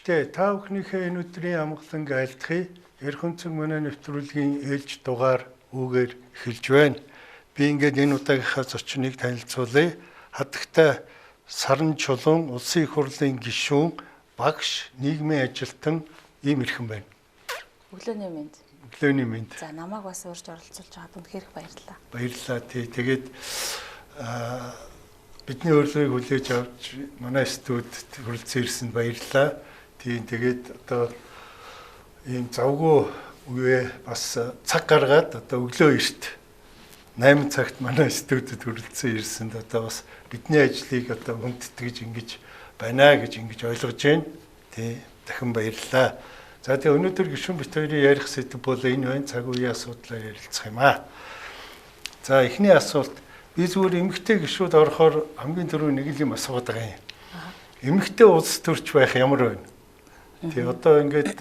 Гэхдээ та бүхнийхээ энэ өдрийн амгалан айлтгахыг Эр Хүнцэг манай нэвтрүүлгийн ээлж дугаар үгээр эхэлж байна. Би ингээд энэ удаагийнхаа зочныг танилцуулъя. Хатагтай Саран Чулуун Улсын их хурлын гишүүн, багш, нийгмийн ажилтан ийм ирхэн байна. Өглөөний мэнд. Өглөөний мэнд. За намайг бас урьж оролцуулж байгаад үнэхээр их баярлалаа. Баярлалаа тий. Тэгээд бидний урилгыг хүлээж авч манай студид хүрэлцэн ирсэнд баярлалаа. Тэгээд одоо ийм завгүй үе бас цаг гаргаад одоо өглөө эрт 8 цагт манай студид хүрэлцэн ирсэнд одоо бас бидний ажлыг одоо хүндэтгэж ингэж байна гэж ингэж ойлгож байна. Тий, дахин баярлалаа. За тэгээ өнөөдөр гишүүн бит хоёрын ярих сэдэв бол энэ байна. Цаг үеийн асуудлаар ярилцах юм аа. За эхний асуулт, би зүгээр эмэгтэй гишүүд орохоор хамгийн түрүү нэг юм асууад байгаа юм. Эмэгтэй улс төрч байх ямар байна? Тэгээ одоо ингээд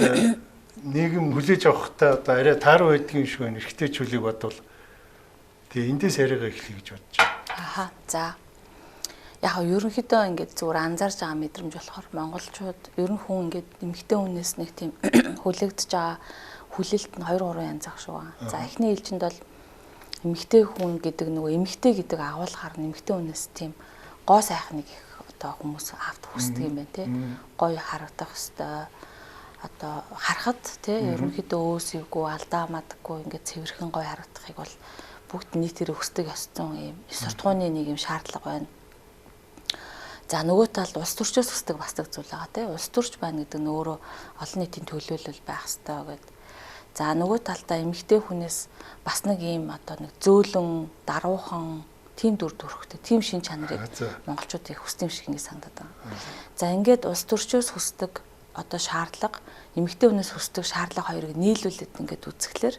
нийгэм хүлээж авахтаа одоо арай тааруу байдгийн шиг байна. Эрэгтэйчүүдийг бодвол тэгээ эндээс яриагаа эхлэе гэж бодож байна. За. Яг нь ерөнхийдөө ингээд зүгээр анзаарж байгаа мэдрэмж болохоор монголчууд ер нь хүн ингээд эмэгтэй хүнээс нэг тийм хүлэгдэж байгаа хүлээлт нь 2-3 янз ах шүү. За эхний ээлжинд бол эмэгтэй хүн гэдэг нөгөө эмэгтэй гэдэг агуулгаар эмэгтэй хүнээс тийм гоо сайхан нэг их одоо хүмүүс авт хүсдэг юм байна тий. Гоё харагдах хэвээр одоо харахад тий ерөнхийдөө өөсөйгөө алдаа мадаггүй ингээд цэвэрхэн гоё харагдахыг бол бүгд нийтээр өсдөг ёсцон юм суртахууны нэг юм шаардлага байна. За нөгөө талд улс төрчөөс өсдөг бас нэг зүйл байгаа тий. Улс төрч байна гэдэг нь өөрөө олон нийтийн төлөөлөл байх ёстой гэдэг. За нөгөө талдаа эмэгтэй хүнээс бас нэг ийм одоо нэг зөөлөн, даруухан тийм дүр төрхтэй, тийм шин чанарыг монголчууд их хүсдэм шиг ингэ санагдаад байна. За ингээд улс төрчөөс хүсдэг одоо шаардлага, эмэгтэй хүнээс хүсдэг шаардлага хоёрыг нийлүүлээд ингээд үзэхлээр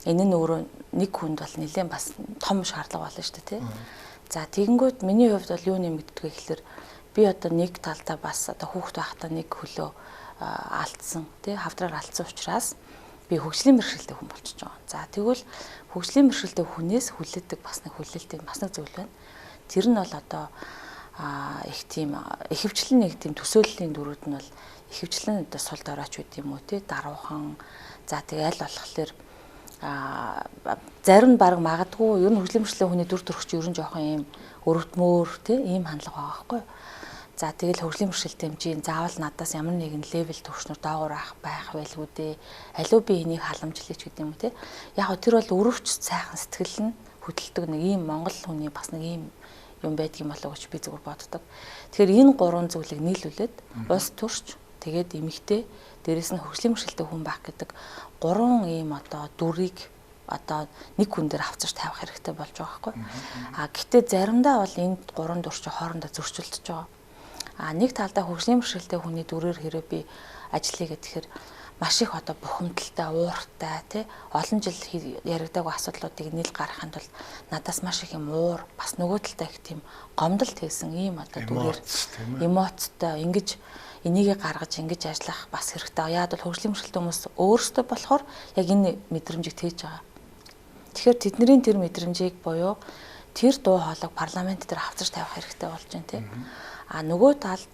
энэ нь өөрөө нэг хүнд бол нэлээд бас том шаардлага болно шүү дээ тий. За тэгэнгүүт миний хувьд бол юу нэмэгддэг вэ гэхээр би одоо нэг талдаа бас одоо хүүхэд байхдаа нэг хөлөө алдсан тий хавдраар алдсан учраас би хөгжлийн бэрхшээлтэй хүн болчихж байгаа. За тэгвэл хөгжлийн бэрхшээлтэй хүнээс хүлээдэг бас нэг хүлээлттэй бас нэг зүйл байна. Тэр нь бол одоо их тийм ихэвчлэн нэг тийм төсөөллийн дүрүүд нь бол ихэвчлэн одоо сул доройч үт юм уу тий даруухан. За тэгээ аль болохоор зарим нь баг магадгүй ер нь хөгжлийн бэрхшээлтэй хүний дүр төрх чинь ер нь жоохон ийм өрөвдмөр тий ийм хандлага байгаа байхгүй. За тэгэл хөгжлийн бэрхшээлтэй хэмжээ заавал надаас ямар нэгэн левел төвшнөр доогуур байх байлгүй дээ. Алуу би энийг халамжлаач гэдэг юм уу те. Яг нь тэр бол өрөвч сайхан сэтгэл нь хөдөлдөг нэг ийм монгол хүний бас нэг ийм юм байдгийм болоо гэж би зүгээр боддог. Тэгэхээр энэ гурван зүйлийг нийлүүлээд улс төрч тэгээд эмэгтэй дээрэс нь хөгжлийн бэрхшээлтэй хүн байх гэдэг гурван ийм одоо дүрийг одоо нэг хүн дээр авчирч тавих хэрэгтэй болж байгаа байхгүй. Гэтээ заримдаа бол энэ гурван дүр чинь хоорондоо зөрчилдөж байгаа. Нэг талдаа хөгжлийн бэрхшээлтэй хүний дүрээр хэрэг би ажиллая гэхээр маш их одоо бухимдалтай, ууртай тий олон жил яригдаагүй асуудлуудыг нийл гаргахын тулд надаас маш их юм уур бас нөгөө талдаа их тийм гомдолт хийсэн ийм одоо дүрээр эмоцтой ингэж энийгээ гаргаж ингэж ажиллах бас хэрэгтэй. Яад бол хөгжлийн бэрхшээлтэй хүмүүс өөрсдөө болохоор яг энэ мэдрэмжийг тээж байгаа. Тэгэхээр тэдний тэр мэдрэмжийг буюу тэр дуу хоолойг парламент дээр авчирч тавих хэрэгтэй болж байна тий. Нөгөө талд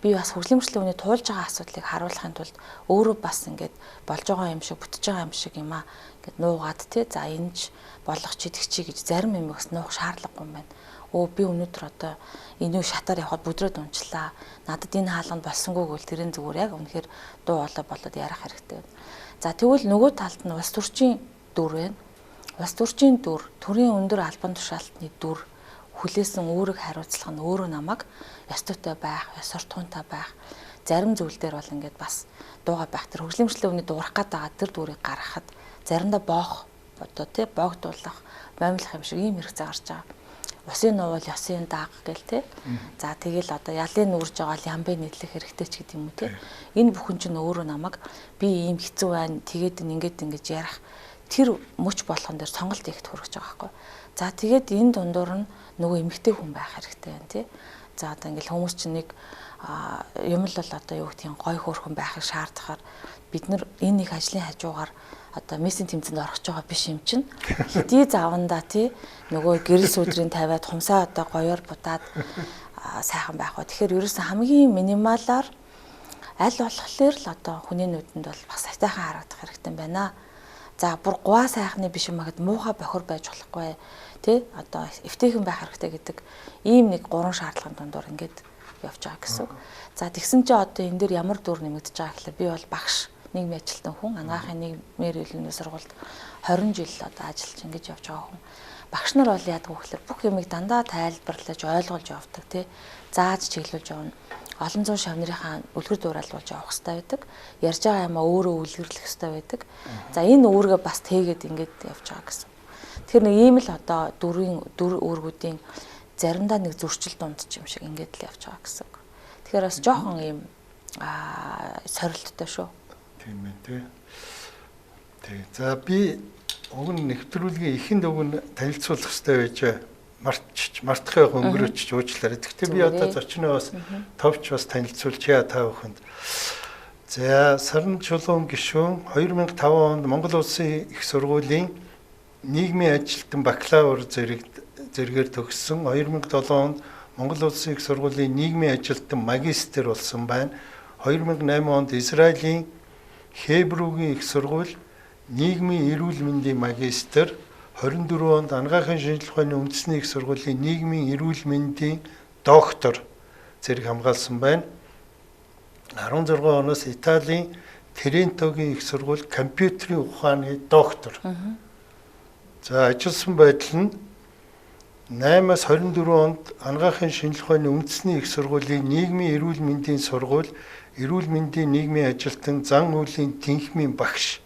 би бас хөгжлийн бэрхшээлийн хүний туулж байгаа асуудлыг харуулахын тулд өөрөө бас ингээд болж байгаа юм шиг бүтэж байгаа юм шиг юм аа ингээд нуугаад тий за энэч болох ч идэх чи гэж зарим юм бас нуух шаардлагагүй юм байна. Би өнөөдөр одоо энэ шатаар явхад бүдрээд унчлаа. Надад энэ хаалганд болсонгүй гэвэл тэрэн зүгээр яг үнэхээр дуу хоолой болоод ярих хэрэгтэй байна. За тэгвэл нөгөө талд нь улс төрчийн дүр байна. Улс төрчийн дүр, төрийн өндөр албан тушаалтны дүр хүлээсэн өөрийг хариуцлах нь өөрөө намайг ёстойтой байх, ёс суртахуунтай байх. Зарим зүйл дээр бол ингээд бас дууга байх. Тэр хөгжлийн бэрхшээлийн хүний дуурах гэдэг тэр дүрийг гаргахад заримдаа боох, одоо тий боогдуулах, боомлох юм шиг ийм хэрэгцээ гарч байгаа. Усын нуувал ёсын даг гэл тий. За тэгэл одоо ялын нүүрж байгаа ямбэ нийтлэх хэрэгтэй ч гэдэг юм уу тий. Энэ бүхэн чинь өөрөө намайг би ийм хэцүү байна, тэгээд ингээд ярих тэр мөч болгон дээр сонголт ихт хүрэж байгаа байхгүй. За тэгээд энэ дундуур нь нөгөө эмэгтэй хүн байх хэрэгтэй байна тий. За одоо ингээл хүмүүс чинь нэг юм л бол одоо юу гэх юм гой хөөрхөн байхыг шаардахаар бид нар энэ их ажлын хажуугаар одоо мессен тэмцээнд орох гэж байгаа биш юм чинь хэдий заванда тий нөгөө гэрэл сүдрийн тавиад хумсаа одоо гоёор бутаад сайхан байх ба тэгэхээр ерөөсөн хамгийн минималаар аль болохоор л одоо хүний нүдэнд бол бас айтайхан харагдах хэрэгтэй байна. За бүр гуа сайхны биш юм гэхэд муухай бохор байж болохгүй тий одоо эвтэйхэн байх хэрэгтэй гэдэг ийм нэг 3 шаардлагын дундуур ингээд явж байгаа гэсэн үг. За тэгсэн чинь одоо энэ дээр ямар дүр нэмэгдэж байгаа гэхээр би бол багш нийгмийн ажилтан хүн анагаахын нийгмээр илүүний сургуульд 20 жил одоо ажиллаж ингэж явж байгаа хүн. Багш нар бол яадаг вэ гэхээр бүх юмыг дандаа тайлбарлаж ойлгуулж явдаг тий зааж чиглүүлж явна. Олон зуун шавнырынхаа үлгэр дуураалуулж явах хэрэгтэй байдаг. Ярьж байгаа юмаа өөрөө үлгэрлэх хэрэгтэй байдаг. За энэ үүргээ бас тэгээд ингээд явж байгаа гэсэн. Тэгэхээр нэг ийм л одоо дүр үүргүүдийн заримдаа нэг зөрчил дундч юм шиг ингээд л явж байгаа гэсэн. Тэгэхээр бас жоохон ийм сорилттой шүү. Тийм ээ тий. Тэг. За би уг нь нэвтрүүлгийн эхэнд уг нь танилцуулах хэрэгтэй байж мартах өнгөрөөч уучлаарай. Гэхдээ би одоо зочноо бас товч бас танилцуулчихъя та бүхэнд. За Саран Чулуун гишүүн 2005 онд Монгол Улсын их сургуулийн нийгмийн ажилтан бакалавр зэрэгээр төгссөн. 2007 онд Монгол Улсын их сургуулийн нийгмийн ажилтан магистр болсон байна. 2008 онд Израилийн Хебрүүгийн их сургууль нийгмийн эрүүл мэндийн магистр, 24 онд анагаахын шинжилгээ ухааны үндэсний их сургуулийн нийгмийн эрүүл мэндийн доктор зэрэг хамгаалсан байна. 16 оноос Италийн Трентогийн их сургууль компьютерийн ухааны доктор. За ажилласан байдал нь 8-аас 24 онд анагаахын шинжилгээ ухааны үндэсний их сургуулийн нийгмийн эрүүл мэндийн сургууль, эрүүл мэндийн нийгмийн ажилтан, зан үйлийн тэнхимийн багш.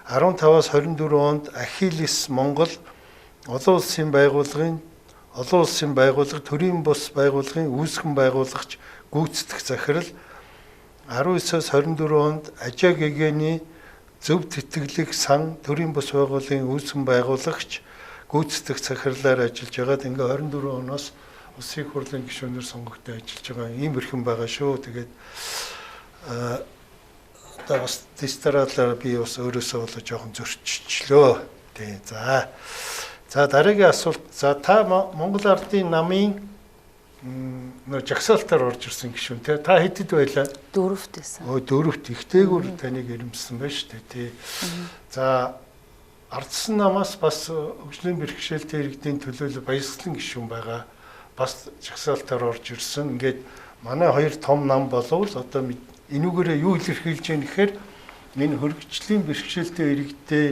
15-аас 24 онд Ахиллес Монгол олон улсын байгууллагын төрийн бус байгууллагын үүсгэн байгуулагч гүйцэтгэх захирал, 19-аас 24 онд Ажаа гэгэний зөв тэтгэлэг сан төрийн бус байгууллагын үүсгэн байгуулагч гүйцэтгэх захирлаар ажиллаж байгаад ингээ 24 оноос Улсын хурлын гишүүнээр сонгогдсон ажиллаж байгаа ийм өрхөн байгаа шүү. Тэгээд одоо бас тестаралаар би бас өөрөөсөө болоо жоохон зөрчилчлөө. Тий. За дараагийн асуулт. За та Монгол Ардын намын жагсаалтаар орж ирсэн гишүүн тий. Та хэдэд байлаа? 4-т байсан. 4-т ихтэйгүр таныг ирэмсэн байна шүү дээ тий. За Ардсан намаас бас хөгжлийн бэрхшээлтэй иргэдийн төлөөлөл баясгалан гишүүн байгаа. Бас жагсаалтаар орж ирсэн. Ингээд манай хоёр том нам болвол одоо энүүгээрээ юу илэрхийлж яах гэхээр энэ хөргөжлийн бэрхшээлтэй иргэдээ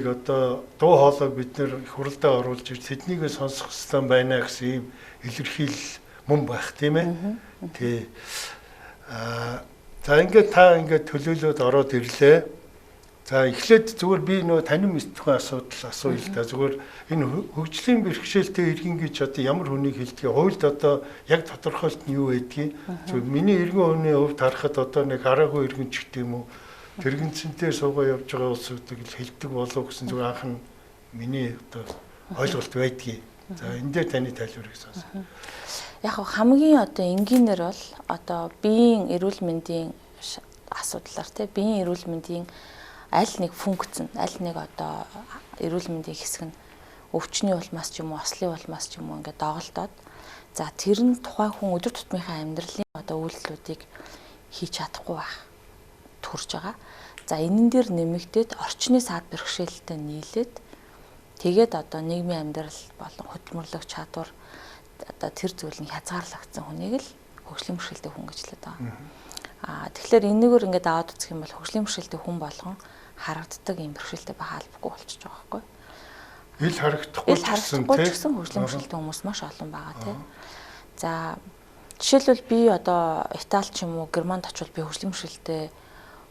одоо дуу хоолойг бид нэр их хурлдаа оруулж ирж тэднийгээ сонсох хэрэгтэй байна гэсэн ийм илэрхийлэл мөн байх тийм ээ. Тий. За ингээд та ингээд төлөөлөд ороод ирлээ. За эхлээд зүгээр би нөө танин мэдтхэн асуудал асууя л да. Зүгээр энэ хөгжлийн бэрхшээлтэй иргэн гэж одоо ямар хүнийг хэлдэг? Хуульд одоо яг тодорхойлт нь юу байдгийг? Зүгээр миний иргэн хүний хувьд харахад одоо нэг хараагүй иргэн ч гэдэг юм уу? Тэрэгэнцэнтэй суугаа явж байгаа улсуудыг л хэлдэг болов гэсэн зүгээр анх нь миний одоо ойлголт байдгийг. За энэ дээр таны тайлбарыг сонсоо. Яг хамгийн одоо энгийнээр бол одоо биеийн эрүүл мэндийн асуудлаар тий биеийн эрүүл мэндийн аль нэг функц нь аль нэг одоо эрүүл мэндийн хэсэг нь өвчний улмаас ч юм уу ослын улмаас ч юм уу ингээд доголдоод за тэр нь тухайн хүн өдөр тутмынхаа амьдралын одоо үйлдэлүүдийг хийж чадахгүй байх төрж байгаа. За энэн дээр нэмэгдээд орчны саад бэрхшээлтэй нийлээд тэгээд одоо нийгмийн амьдрал болон хөдөлмөрлөх чадвар одоо тэр зүйл нь хязгаарлагдсан хүнийг л хөгжлийн бэрхшээлтэй хүн гэж хэлээд байгаа. Тэгэхээр энэгээр ингээд аваад үзэх юм бол хөгжлийн бэрхшээлтэй хүн болгон харагддаг юм бэрхшээлтэй байх албагүй болчихж байгаа байхгүй. Ил харагдахгүй гэсэн хөгжлийн бэрхшээлтэй хүмүүс маш олон байгаа тийм. За жишээлбэл би одоо Итали ч юм уу Германд очивол би хөгжлийн бэрхшээлтэй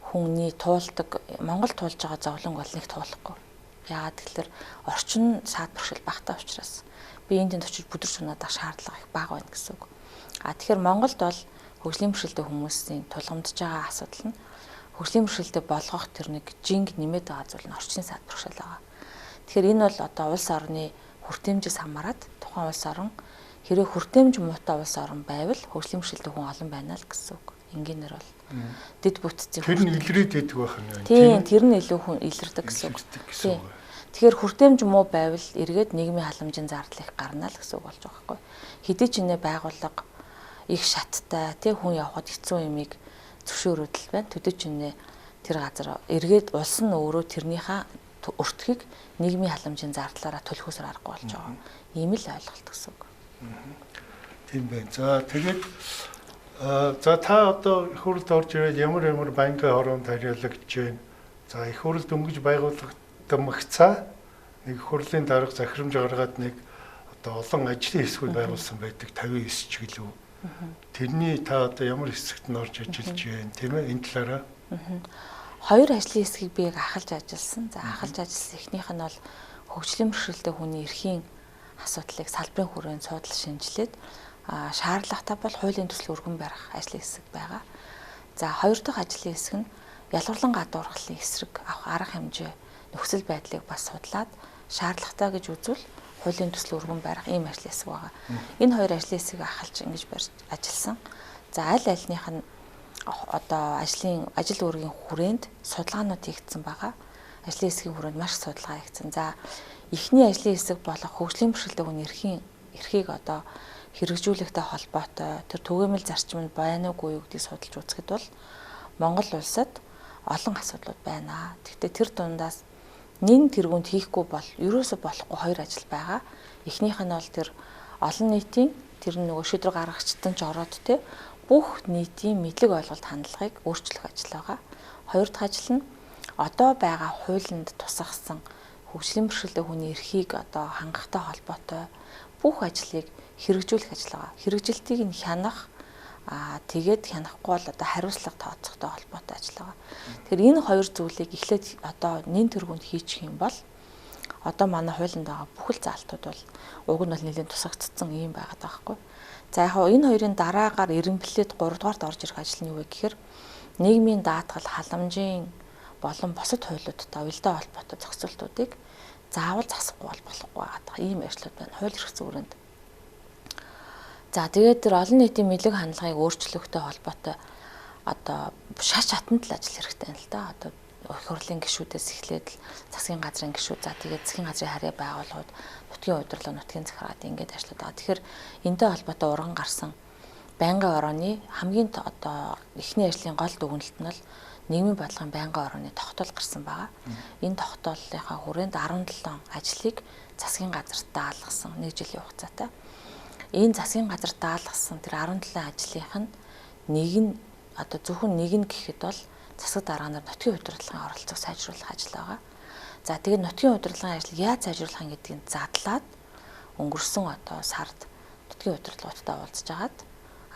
хүний туулдаг Монгол туулж байгаа зовлон бол нэг туулахгүй. Яагаад гэвэл орчин саад бэрхшээл багтаа учраас би энд очиж бүдэрч унаадах шаардлага их бага байна гэсэн үг. Тэгэхээр Монголд бол хөгжлийн бэрхшээлтэй хүмүүсийн тулгамдж байгаа асуудал нь хөгжлийн бэрхшээлтэй болгох тэр нэг жинг нэмээд байгаа зүйл нь орчны саад бэрхшээл байгаа. Тэгэхээр энэ бол одоо улс орны хүртээмжээс хамаарат тухайн улс орон хэрэг хүртээмж муутай улс орон байвал хөгжлийн бэрхшээлтэй хүн олон байна л гэсэн үг. Энгийнээр бол дэд бүтцийн тэр нь илрээд байдаг байх нь. Тийм, тэр нь илүү хүн илэрдэг гэсэн үг. Тэгэхээр хүртээмж муу байвал эргээд нийгмийн халамжийн зардал их гарна л гэсэн үг болж байгаа байхгүй. Хэдий ч нэ байгууллага их шаттай тий хүн явахад хэцүү юмыг зөвшөөрөгдөл байна. Төдийчнээ тэр газар эргээд улс нь өөрөө тэрнийхээ өртгийг нийгмийн халамжийн зардлаараа төлөхөөсөр аргагүй болж байгаа. Ийм л ойлголт гэсэн үг. Тийм байна. За тэгээд за та одоо их хурлд орж ирээд ямар банкны хороонд хариалагдж байна. За их хурлд дөнгөж байгуулагдмагцаа нэг их хурлын дарга захирамж гаргаад нэг одоо олон ажлын хэсгүүд байгуулсан байдаг 59 ч гэлөө. Тэрний та одоо ямар хэсэгт нь орж ажиллаж байна тийм ээ энэ талаараа. Хоёр ажлын хэсгийг би яг ахалж ажилласан. За ахалж ажилласан эхнийх нь бол хөгжлийн бэрхшээлтэй хүний эрхийн асуудлыг салбарын хүрээнд судал шинжилээд шаардлагатай бол хуулийн төсөл өргөн барих ажлын хэсэг байгаа. За хоёр дахь ажлын хэсэг нь ялгарлан гадуурхлын эсрэг авах арга хэмжээ нөхцөл байдлыг бас судлаад шаардлагатай гэж үзвэл хуулийн төсөл өргөн барих ийм ажлын хэсэг байгаа. Энэ хоёр ажлын хэсгийг ахалж ингэж барьж ажилласан. За аль альных нь одоо ажил үүргийн хүрээнд судалгаанууд хийгдсэн байгаа. Ажлын хэсгийн хүрээнд маш их судалгаа хийгдсэн. За эхний ажлын хэсэг болох хөгжлийн бэрхшээлтэй хүний эрхийг одоо хэрэгжүүлэхтэй холбоотой тэр түгээмэл зарчимд байна уугүй юу гэдгийг судалж үзэхэд бол Монгол улсад олон асуудлууд байна. Гэхдээ тэр дундаас нэн тэргуунд хийхгүй бол ерөөсө болохгүй хоёр ажил байгаа. Эхнийх нь бол тэр олон нийтийн тэр нөгөө шийдвэр гаргагчдын ч ороод те бүх нийтийн мэдлэг ойлголт хандлагыг өөрчлөх ажил байгаа. Хоёр дахь ажил нь одоо байгаа хуулинд тусгасан хөгжлийн бэрхшээлтэй хүний эрхийг одоо хангахтай холбоотой бүх ажлыг хэрэгжүүлэх ажил байгаа. Хэрэгжилтийг нь хянах тэгээд хянахгүй бол одоо хариуцлага тооцохтой холбоотой ажил байгаа. Тэгэхээр энэ хоёр зүйлийг эхлээд одоо нэн тэргуунд хийчих юм бол одоо манай хуулинд байгаа бүхэл заалтууд бол уг нь бол нэлээд тусгагдсан юм байгаад байгаа хгүй. За яг энэ хоёрын дараагаар эренблээд 3 дугаарт орж ирэх ажил нь юу вэ гэхээр нийгмийн даатгал халамжийн болон бусад хуулиудтай уялдаа холбоотой зохицуултуудыг заавал засахгүй болохгүй байгаа. Ийм ажлууд байна. Хууль эрх зүйн. За тэгээд тэр олон нийтийн мэдлэг хандлагыг өөрчлөхтэй холбоотой одоо шаш хатанд л ажил хэрэгтэй юм л да. Одоо их хурлын гишүүдээс эхлээд л засгийн газрын гишүүд за тэгээд засгийн газрын харьяа байгууллагууд нутгийн удирдлага нутгийн захиргаат ингэж ажиллаад байгаа. Тэгэхээр энэтэй холбоотой урган гарсан байнгын орооны хамгийн одоо эхний ажлын гол дүгнэлт нь бол нийгмийн бодлогын байнгын орооны тогтоол гарсан байгаа. Энэ тогтоолынхаа хүрээнд 17 ажлыг засгийн газарт даалгасан 1 жилийн хугацаатай. Энэ засгийн газар даалгасан тэр 17 ажлынх нь нэг нь одоо зөвхөн нэг нь гэхэд бол засаг дарга нар нутгийн удирдлагын оролцоог сайжруулах ажил байгаа. За тэгээд нутгийн удирдлагын ажил яаж сайжруулах юм гэдгийг задлаад өнгөрсөн одоо сард нутгийн удирдлагуудтай уулзж агаад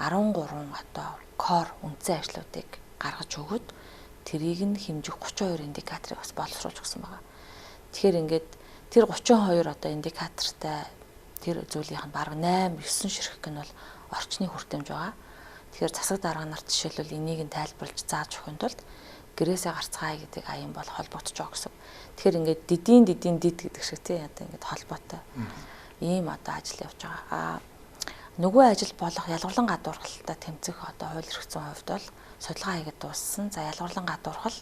13 одоо кор үндсэн ажлуудыг гаргаж өгöd тэрийг нь хэмжих 32 индикаторыг бас боловсруулж өгсөн байгаа. Тэгэхээр ингээд тэр 32 одоо индикатортай тэр зүйлийнх нь бараг 8-9 ширхэг нь бол орчны хүртээмж байгаа. Тэгэхээр засаг дарга нарт жишээлбэл энийг нь тайлбарлаж зааж өгөхын тулд гэрээсээ гарцгаая гэдэг аян бол холбогдож байгаа гэсэн. Тэгэхээр ингээд дид гэдэг шиг тийм одоо ингээд холбоотой ийм одоо ажил явж байгаа. Нөгөө ажил болох ялгарлан гадуурхалтай тэмцэх одоо хууль эрх зүйн хувьд бол судалгаа хийгээд дууссан. За ялгарлан гадуурхал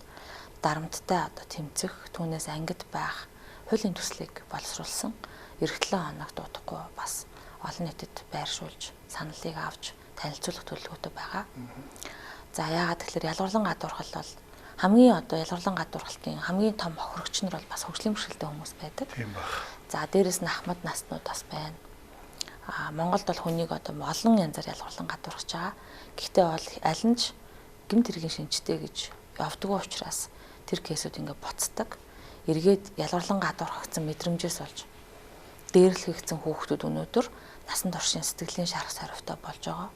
дарамттай одоо тэмцэх түүнээс ангид байх хуулийн төслийг боловсруулсан. Эх 7 хоног дутахгүй бас олон нийтэд байршуулж саналыг авч танилцуулах төлөвлөгөөтэй байгаа. За яагаад тэгэхээр ялгарлан гадуурхал бол хамгийн одоо ялгарлан гадуурхалтын хамгийн том хохирогч нар бол бас хөгжлийн бэрхшээлтэй хүмүүс байдаг. Тийм баг. За дээрэс нь ахмад наснууд бас байна. Монголд бол хүнийг одоо олон янзаар ялгарлан гадуурхаж байгаа. Гэхдээ бол аль нь ч гэмт хэргийн шинжтэй гэж явдаггүй учраас тэр кейсүүд ингээд буцдаг. Эргээд ялгарлан гадуурхагдсан мэдрэмжээс олж дээрлэгдсэн хүүхдүүд өнөөдөр насан туршийн сэтгэлийн шарах сорвтой болж байгаа.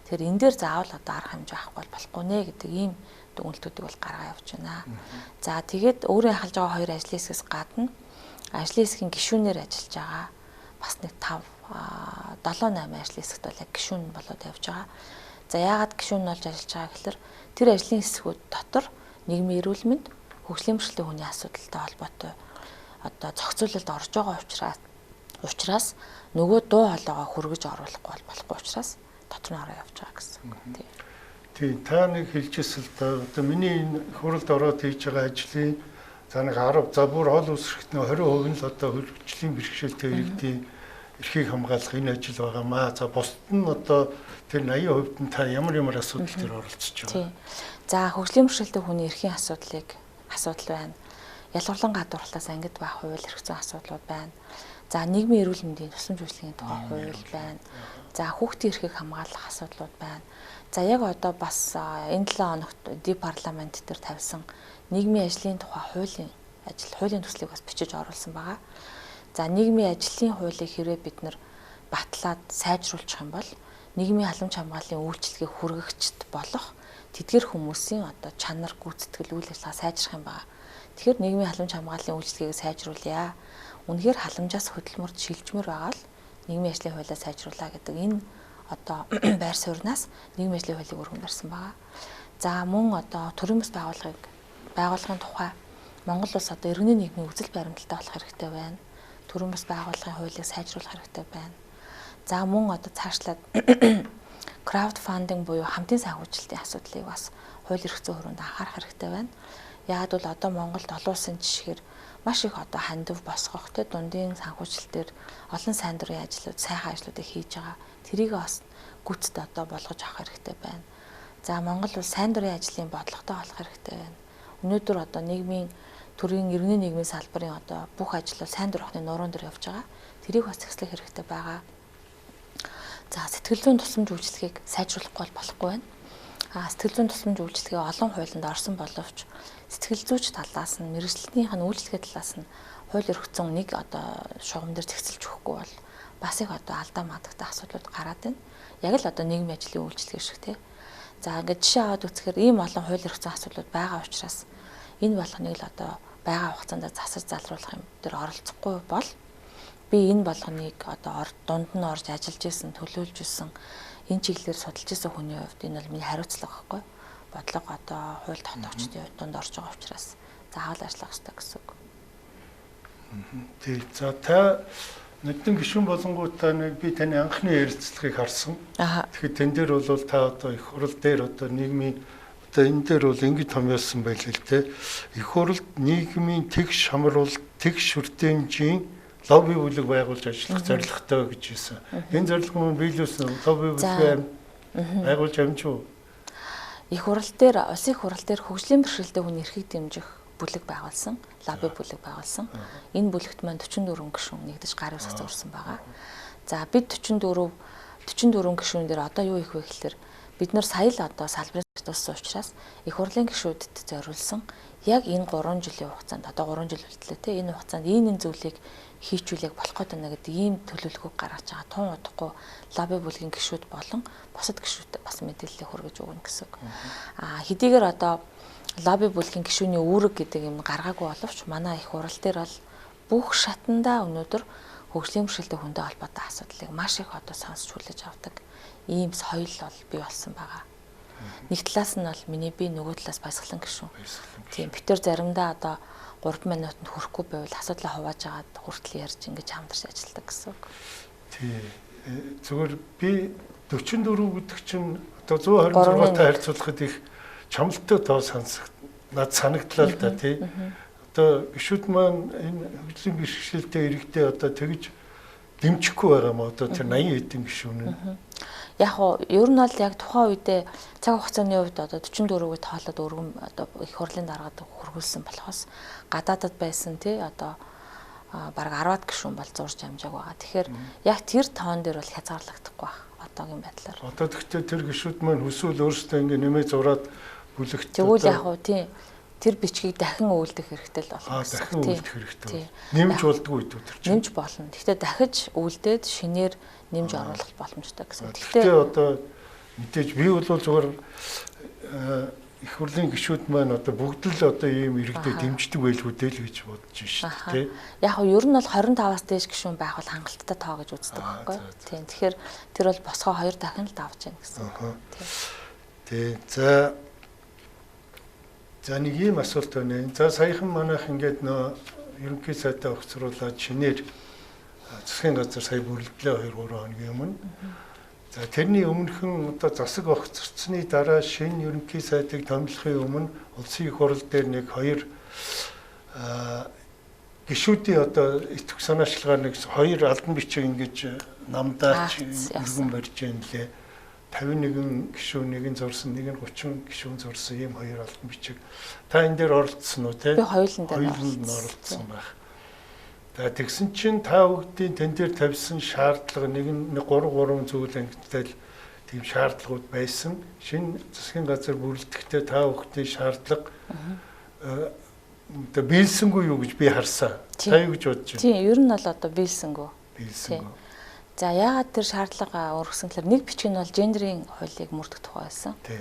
Тэгэхээр энэ дээр заавал одоо арга хэмжээ авахгүй болохгүй нэ гэдэг ийм дүгнэлтүүдийг бол гаргаа явж байна. За тэгээд өөрөө ахалж байгаа хоёр ажлын хэсгээс гадна ажлын хэсгийн гишүүнээр ажиллаж байгаа бас нэг 7-8 ажлын хэсэгт бол яг гишүүн болоод явж байгаа. За яагаад гишүүн болж ажиллаж байгаа гэхээр тэр ажлын хэсгүүд дотор нийгмийн эрүүл мэнд хөгжлийн бэрхшээлтэй хүний асуудалтай холбоотой одоо зохицуулалд орж байгаа учраас нөгөө дуу хоолойгоо хүргэж оруулахгүй болохгүй учраас дотор нь ороо явж байгаа гэсэн. Тийм та нэг хэлжсэн л да одоо миний энэ хуралд ороод хийж байгаа ажлын за нэг 10 за бүр хол үсрэхт нэг 20% нь л одоо хөгжлийн бэрхшээлтэй иргэдийн эрхийг хамгаалах энэ ажил байгаамаа. За бусд нь одоо тэр 80% нь та ямар асуудал дээр оролцож байгаа. За хөгжлийн бэрхшээлтэй хүний эрхийн асуудал байна. Ялгарлан гадуурлаас ангид байх хууль эрх зүйн асуудлууд байна. За нийгмийн эрүүл мэндийн тусламж үйлчилгээний тухай хууль байна. За хүүхдийн эрхийг хамгаалах асуудлууд байна. За яг одоо бас энэ 7 хоногт ди парламент дээр тавьсан нийгмийн ажлын тухай хуулийн төслийг бас бичиж оруулсан байгаа. За нийгмийн ажлын хуулийг хэрвээ бид нар батлаад сайжруулчих юм бол нийгмийн халамж хамгааллын үйлчилгээг хүргэгчд болох тэдгэр хүмүүсийн одоо чанар гүйцэтгэл үйл ажиллагаа сайжрах юм байна. Тэгэхээр нийгмийн халамж хамгааллын үйлчилгээг сайжруулъя. Үнэхээр халамжаас хөдөлмөрд шилжмээр байгаа л нийгмийн ажлын хуулиа сайжруулаа гэдэг энэ одоо байр сууриас нийгмийн ажлын хуулийг өргөн барьсан байгаа. За мөн одоо төрийн бас байгууллагын тухай Монгол улс одоо иргэний нийгмийн үзэл баримталтай болох хэрэгтэй байна. Төрийн бас байгууллагын хуулийг сайжруулах хэрэгтэй байна. За мөн одоо цаашлаад краудфандинг буюу хамтын санхүүжилтийн асуудлыг бас хууль эрх зүйн хүрээнд анхаарах хэрэгтэй байна. Яг бол одоо Монголд олон улсын жишгээр маш их одоо хандив босгох те дундын санхүүжилтээр олон сайн дурын ажлууд, сайхан ажлуудыг хийж байгаа. Тэрийг бас гүцэд одоо болгож авах хэрэгтэй байна. За Монгол бол сайн дурын ажлын бодлоготой болох хэрэгтэй байна. Өнөөдөр одоо нийгмийн төрийн иргэний нийгмийн салбарын одоо бүх ажил бол сайн дур ухны нуурын дээр явж байгаа. Тэрийг бас зохицуулах хэрэгтэй байгаа. За сэтгэл зүйн тусламж үйлчилгээг сайжруулахгүй болохгүй байна. Сэтгэл зүйн тусламж үйлчилгээ олон хуулинд орсон боловч сэтгэл зүйч талаас нь мэргэжлийнх нь үйлчлэгээ талаас нь хууль эрх зүйн нэг одоо шугам дээр зохицуулж өгөхгүй бол бас их одоо алдаа маадагтай асуудлууд гараад байна. Яг л одоо нийгмийн ажлын үйлчилгээ шиг тий. За ингээд жишээ аваад үзэхээр ийм олон хууль эрх зүйн асуудлууд байгаа учраас энэ болгоныг л одоо байгаа хугацаанд засаж залруулах юм дээр оролцохгүй бол би энэ болгоныг одоо дунд нь орж ажиллаж исэн, төлөөлж исэн энэ чиглэлээр судалж исэн хүний хувьд энэ бол миний хариуцлага байхгүй. Бодлого одоо хууль тогтоогчдын хувьд дунд орж байгаа учраас заавал ажиллах хэрэгтэй гэсэн үг. Тэг. За та Нүдэн гишүүн болонгуудаа би таны анхны ярилцлагыг харсан. Тэгэхээр тэн дээр бол та одоо их хурал дээр одоо нийгмийн одоо энэ дээр бол ингэ томьёолсон байл л те. Их хуралд нийгмийн тэгш хамруулалт, тэгш хүртээмжийн лобби бүлэг байгуулж ажиллах зорилготой гэж хэлсэн. Энэ зорилго мөн биелүүлсэн лобби бүлэг байгуулж амжив. Их хурал дээр, улсын хурал дээр хөгжлийн бэрхшээлтэй хүний эрхийг дэмжих бүлэг байгуулсан, лобби бүлэг байгуулсан. Энэ бүлэгт маань 44 гишүүн нэгдэж гарын усгц урсан байгаа. За бид 44 гишүүн дээр одоо юу их вэ гэхээр бид нар сая л одоо салбарын туссан учраас их хурлын гишүүдэд зориулсан яг энэ 3 жилийн хугацаанд одоо 3 жил болтлоо те энэ хугацаанд энэ зүйлийг хийчүүлэх болох гэдэг нэг ийм төлөвлөгөөг гаргаж байгаа. Тун удахгүй лобби бүлгийн гишүүд болон бусад гишүүдэд бас мэдээлэл хүргэж өгнө гэсэн үг. Хэдийгээр одоо лобби бүлгийн гишүүний үүрэг гэдэг юм гаргаагүй боловч манай их хурал дээр бол бүх шатандаа өнөөдөр хөгжлийн бэрхшээлтэй хүнтэй холбоотой асуудлыг маш их одоо сонсч хүлээж авдаг ийм соёл бол бий болсон байгаа. Нэг талаас нь бол миний би нөгөө талаас баясгалан гишүүн. Тийм бид төр заримдаа одоо 3 минутанд хүрэхгүй байвал асуудлаа хувааж агаад хүртэл ярьж ингэж хамтарч ажилладаг гэсэн үг. Тий. Зүгээр би 44 гэдэг чинь одоо 126-тай харьцуулахад их чамлалтай тоо над санагдлаа л да тий. Одоо гишүүд маань энэ хөгжлийн бэрхшээлтэй иргэдэд одоо тэгж дэмжихгүй байгаа юм одоо тэр 80 хэдэн гишүүн нь. Яг уу ер нь бол яг тухайн үедээ цаг хугацааны хувьд одоо 44-ийг тоолоод өргөн одоо их хурлын дараад хөргүүлсэн болохоос гадаадад байсан тий одоо бараг 10-аад гишүүн бол зурж амжааг байгаа. Тэгэхээр яг тэр тоон дээр бол хязгаарлагдахгүй байна одоогийн байдлаар. Одоо тэгтээ тэр гишүүд маань хүсвэл өөрсдөө ингэ нэмээ зураад бүлэгт тэгвэл яг уу тий тэр бичгийг дахин өвлдөх хэрэгтэй л болно. Дахин өвлдөх хэрэгтэй. Нэмж болдгүй үед тэр чинь. Нэмж болно. Гэхдээ дахиж өвлдөөд шинээр нэмж оруулах боломжтой гэсэн. Гэхдээ одоо мэдээж би бол зөвхөн их хурлын гишүүд маань одоо бүгд л одоо ийм иргэдэд дэмждэг байлгүй дээ л гэж бодож байна шүү дээ. Яг нь ер нь бол 25-аас дээш гишүүн байх бол хангалттай тоо гэж үздэг байхгүй. Тийм. Тэгэхээр тэр бол босгоо 2 дахин л давж яах гэсэн. Тийм. За нэг ийм асуулт байна. За саяхан манайх ингээд нөө ерөнхий сайдаа огцруулаад шинээр засгийн газар сая бүрэлдлээ 2-3 хоногийн өмнө. За тэрний өмнөхөн одоо засаг огцорцсны дараа шинэ ерөнхий сайдыг томилохын өмнө улсын их хурал дээр нэг 2 гишүүдийн одоо итгэх санаачлагаар нэг хоёр албан бичиг ингэж намдаарч өргөн барьж байна лээ. 51 гишүүн нэг нь зурсан, нэг нь 30 гишүүн зурсан ийм хоёр албан бичиг. Та энэ дээр оролцсон уу те? Би хоёуланд оролцсон байх. За тэгсэн чинь та бүгдийн тэн дээр тавьсан шаардлага нэг нь 3 зүйл ангиттай тийм шаардлагууд байсан. Шинэ засгийн газар бүрэлдэхтэй та бүхний шаардлага одоо биелсэнгүй юу гэж би харсаа. Та юу гэж бодож байна? Тийм, ер нь бол одоо биелсэнгүй. Биелсэнгүй. За яагаад тэр шаардлага өргөсөн гэхээр нэг бичиг нь бол гендерийн хуулийг мөрдөх тухай байсан. Тийм.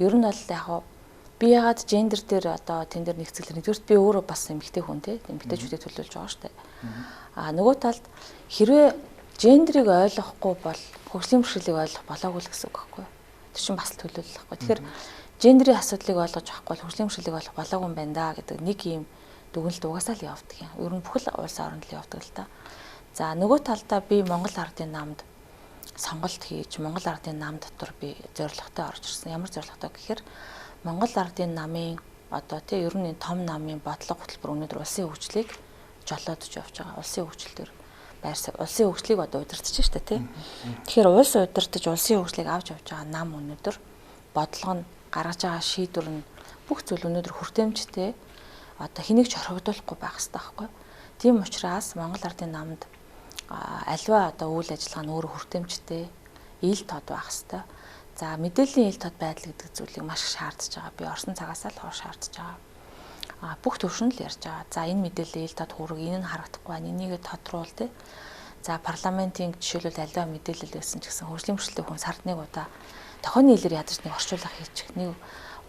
Ер нь бол яг би яагаад гендер дээр одоо тэн дээр нэгцгэлэр нэгдүгürt би өөрөө бас эмэгтэй хүн те эмэгтэйчүүдийг төлөөлж байгаа шүү дээ. Нөгөө талд хэрвээ гендерийг ойлгохгүй бол хөгжлийн бэрхшээлийг ойлгох болоогүй л гэсэн үг байхгүй. Тэр чинь бас л төлөөлөл байхгүй. Тэгэхээр гендерийн асуудлыг ойлгож авахгүй бол хөгжлийн бэрхшээлийг ойлгох болоогүй юм байна да гэдэг нэг юм дүгнэлт угаасаа л явдаг юм. Ер нь бүхэл улс оронд л явдаг л та. За нөгөө талдаа би Монгол Ардын намд сонголт хийж Монгол Ардын нам дотор би зорилготой орж ирсэн. Ямар зорилготой гэхээр Монгол Ардын намын одоо тий ер нь том намын бодлого хөтөлбөр өнөөдөр улсын хөгжлийг жолоодж явж байгаа. Улсын хөгжил төр улсын хөгжлийг одоо удирдах шүү дээ тий. Тэгэхээр улс удирдах улсын хөгжлийг авч явж байгаа нам өнөөдөр бодлого нь гаргаж байгаа шийдвэр нь бүх зүйл өнөөдөр хүртээмжтэй одоо хэнийг ч хоригдуулахгүй байх хэрэгтэй байхгүй. Тийм учраас Монгол Ардын намд альва одоо үйл ажиллагаа нь өөрөө хүртээмжтэй ил тод байх хэрэгтэй. За мэдээллийн ил тод байдал гэдэг зүйлийг маш их шаардж байгаа. Би орсон цагаас л хойш шаардж байгаа. Бүх төвшөнд л ярьж байгаа. За энэ мэдээллийн ил тод хүрэг энэ нь харагдахгүй байна. Энийг тодруулал тий. За парламентын жишээлбэл альва мэдээлэл байсан ч гэсэн хөгжлийн бэрхшээлтэй хүн сард нэг удаа тохионы хэлээр ядаж нэг орчуулга хийчих, нэг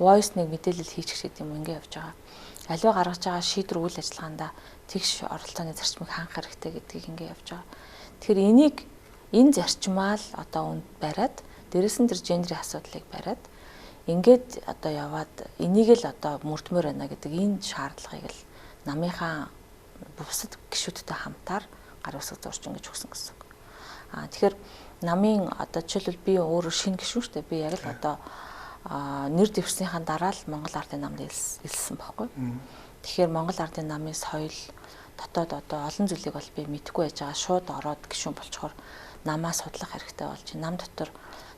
voice нэг мэдээлэл хийчих гэдэг юм ингэ явж байгаа. Альва гаргаж байгаа шийдвэр үйл ажиллагаанда тэгш оролцооны зарчмыг хангах хэрэгтэй гэдгийг ингэ явж байгаа. Тэгэхээр энэ зарчмаа л одоо үнд бариад дээрэс нь тэр гендерийн асуудлыг бариад ингээд одоо яваад энийг л одоо мөрдмөр байна гэдэг энэ шаардлагыг л намынхаа бусад гишүүдтэй хамтаар гар үсэг зурж ингэж өгсөн гэсэн үг. Тэгэхээр намын одоо жишээлбэл би өөрөө шинэ гишүүн шүү дээ. Би яг л одоо нэр дэвшсэнийхаа дараа л Монгол Ардын намд илсэн байхгүй. Тэгэхээр Монгол Ардын намын соёл дотоод одоо олон зүйлийг бол би мэдэхгүй байж байгаа. Шууд ороод гишүүн болчхоор намаа судлах хэрэгтэй болж нам дотор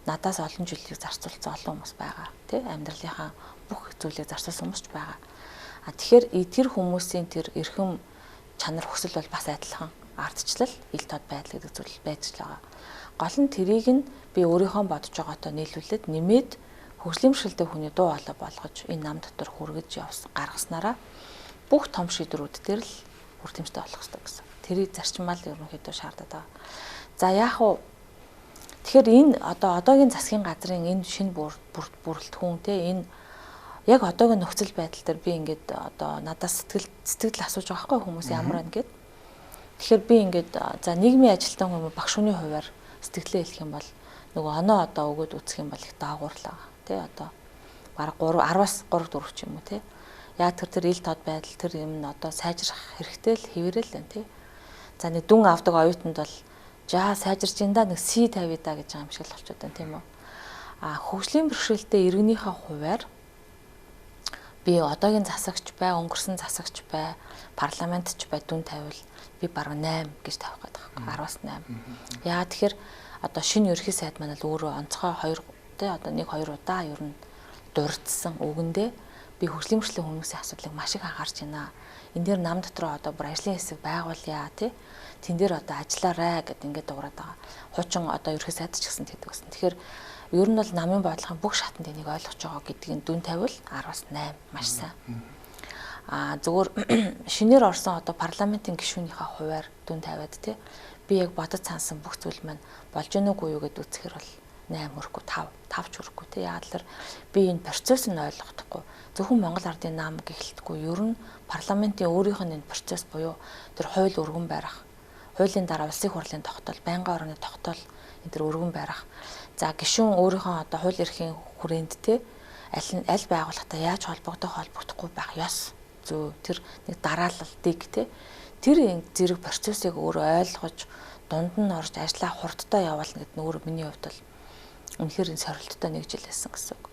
надаас олон зүйлийг зарцуулсан олон хүмүүс байгаа. Тэ амьдралынхаа бүх зүйлийг зарцуулсан хүмүүс ч байгаа. Тэгэхээр тэр хүмүүсийн тэр эрхэм чанар хүсэл бол бас адилхан ардчлал ил тод байдал гэдэг зүйл байж л байгаа. Гол нь тэрийг нь би өөрийнхөө бодож байгаатай нийлүүлээд нэмээд хөгжлийн бэрхшээлтэй хүний дуу хоолой болгож энэ нам дотор хүргэж гаргаснараа бүх том шийдвэрүүд дээр л хүртээмжтэй болох хэрэгтэй гэсэн. Тэрийг зарчмаар л ерөнхийдөө шаардаад байгаа. За яах вэ? Тэгэхээр энэ одоо одоогийн засгийн газрын энэ шинэ бүрэлдэхүүн те энэ яг одоогийн нөхцөл байдал дээр би ингээд одоо надаас сэтгэл асууж байгаа байхгүй хүмүүс ямар байна гэд. Тэгэхээр би ингээд за нийгмийн ажилтан хүмүүс багш хүний хувьар сэтгэлээ хэлэх юм бол нөгөө оноо одоо өгөөд үсэх юм бол их даагуурлаа тий одоо бараг 10-аас 3-4 ч юм уу тий яг тэр ил тод байдал тэр юм нь одоо сайжрах хэрэгтэй л хэвээрэл байна тий за нэг дүн авдаг оюутанд бол жаа сайжирч ин да нэг C 50 да гэж байгаа юм шиг л болчиход байна тийм үү хөгжлийн бэрхшээлтэй иргэнийхээ хувьар би одоогийн засагч бай өнгөрсөн засагч бай парламентч бай дүн тавил би бараг 8 гэж тавих гэдэг байна 10-аас 8 яа тэгэхээр одоо шинэ ерхий сайд маань л өөрөө онцгой 2 тий одоо 1-2 удаа ер нь дурдсан үгэндээ би хөгжлийн бэрхшээлийн хүмүүсийн асуудлыг маш их анхаарч байна. Энэ дээр нам дотроо одоо бүр ажлын хэсэг байгуулъя тий. Тэн дээр одоо ажиллаарай гэд ингээд дуурайд байгаа. Хуучин одоо ерхий сайд ч гэсэн тэгдэг гэсэн. Тэгэхээр ер нь бол намын бодлогын бүх шатанд энийг ойлгож байгаа гэдгийг дүн тавил 10-аас 8 маш сайн. Зөвхөн шинээр орсон одоо парламентын гишүүнийхээ хувьар дүн тавиад тий. Би яг бодож цаансан бүх зүйл маань болж гэнэ үгүй юу гэд үзэхэр бол 8 хүрэхгүй 5 ч хүрэхгүй тий яадлаар би энэ процесс нь ойлгохдохгүй зөвхөн Монгол Ардын нам гэхэлтгүй ер нь парламентын өөрийнх нь энэ процесс буюу тэр хууль өргөн барих хуулийн дараа улсын хурлын тогтоол байнгын орны тогтоол энэ тэр өргөн барих за гишүүн өөрийнхөө одоо хууль эрхийн хүрээнд тий аль байгууллагатай яаж холбогдохгүй байх ёс зөв тэр нэг дараалалтыг тий тэр зэрэг процессыг өөрөө ойлгож дунд нь орж ажлаа хурдтай явуулна гэдэг нь өөрөө миний хувьд бол үнэхээр энэ сорилттой нэг жил байсан гэсэн үг.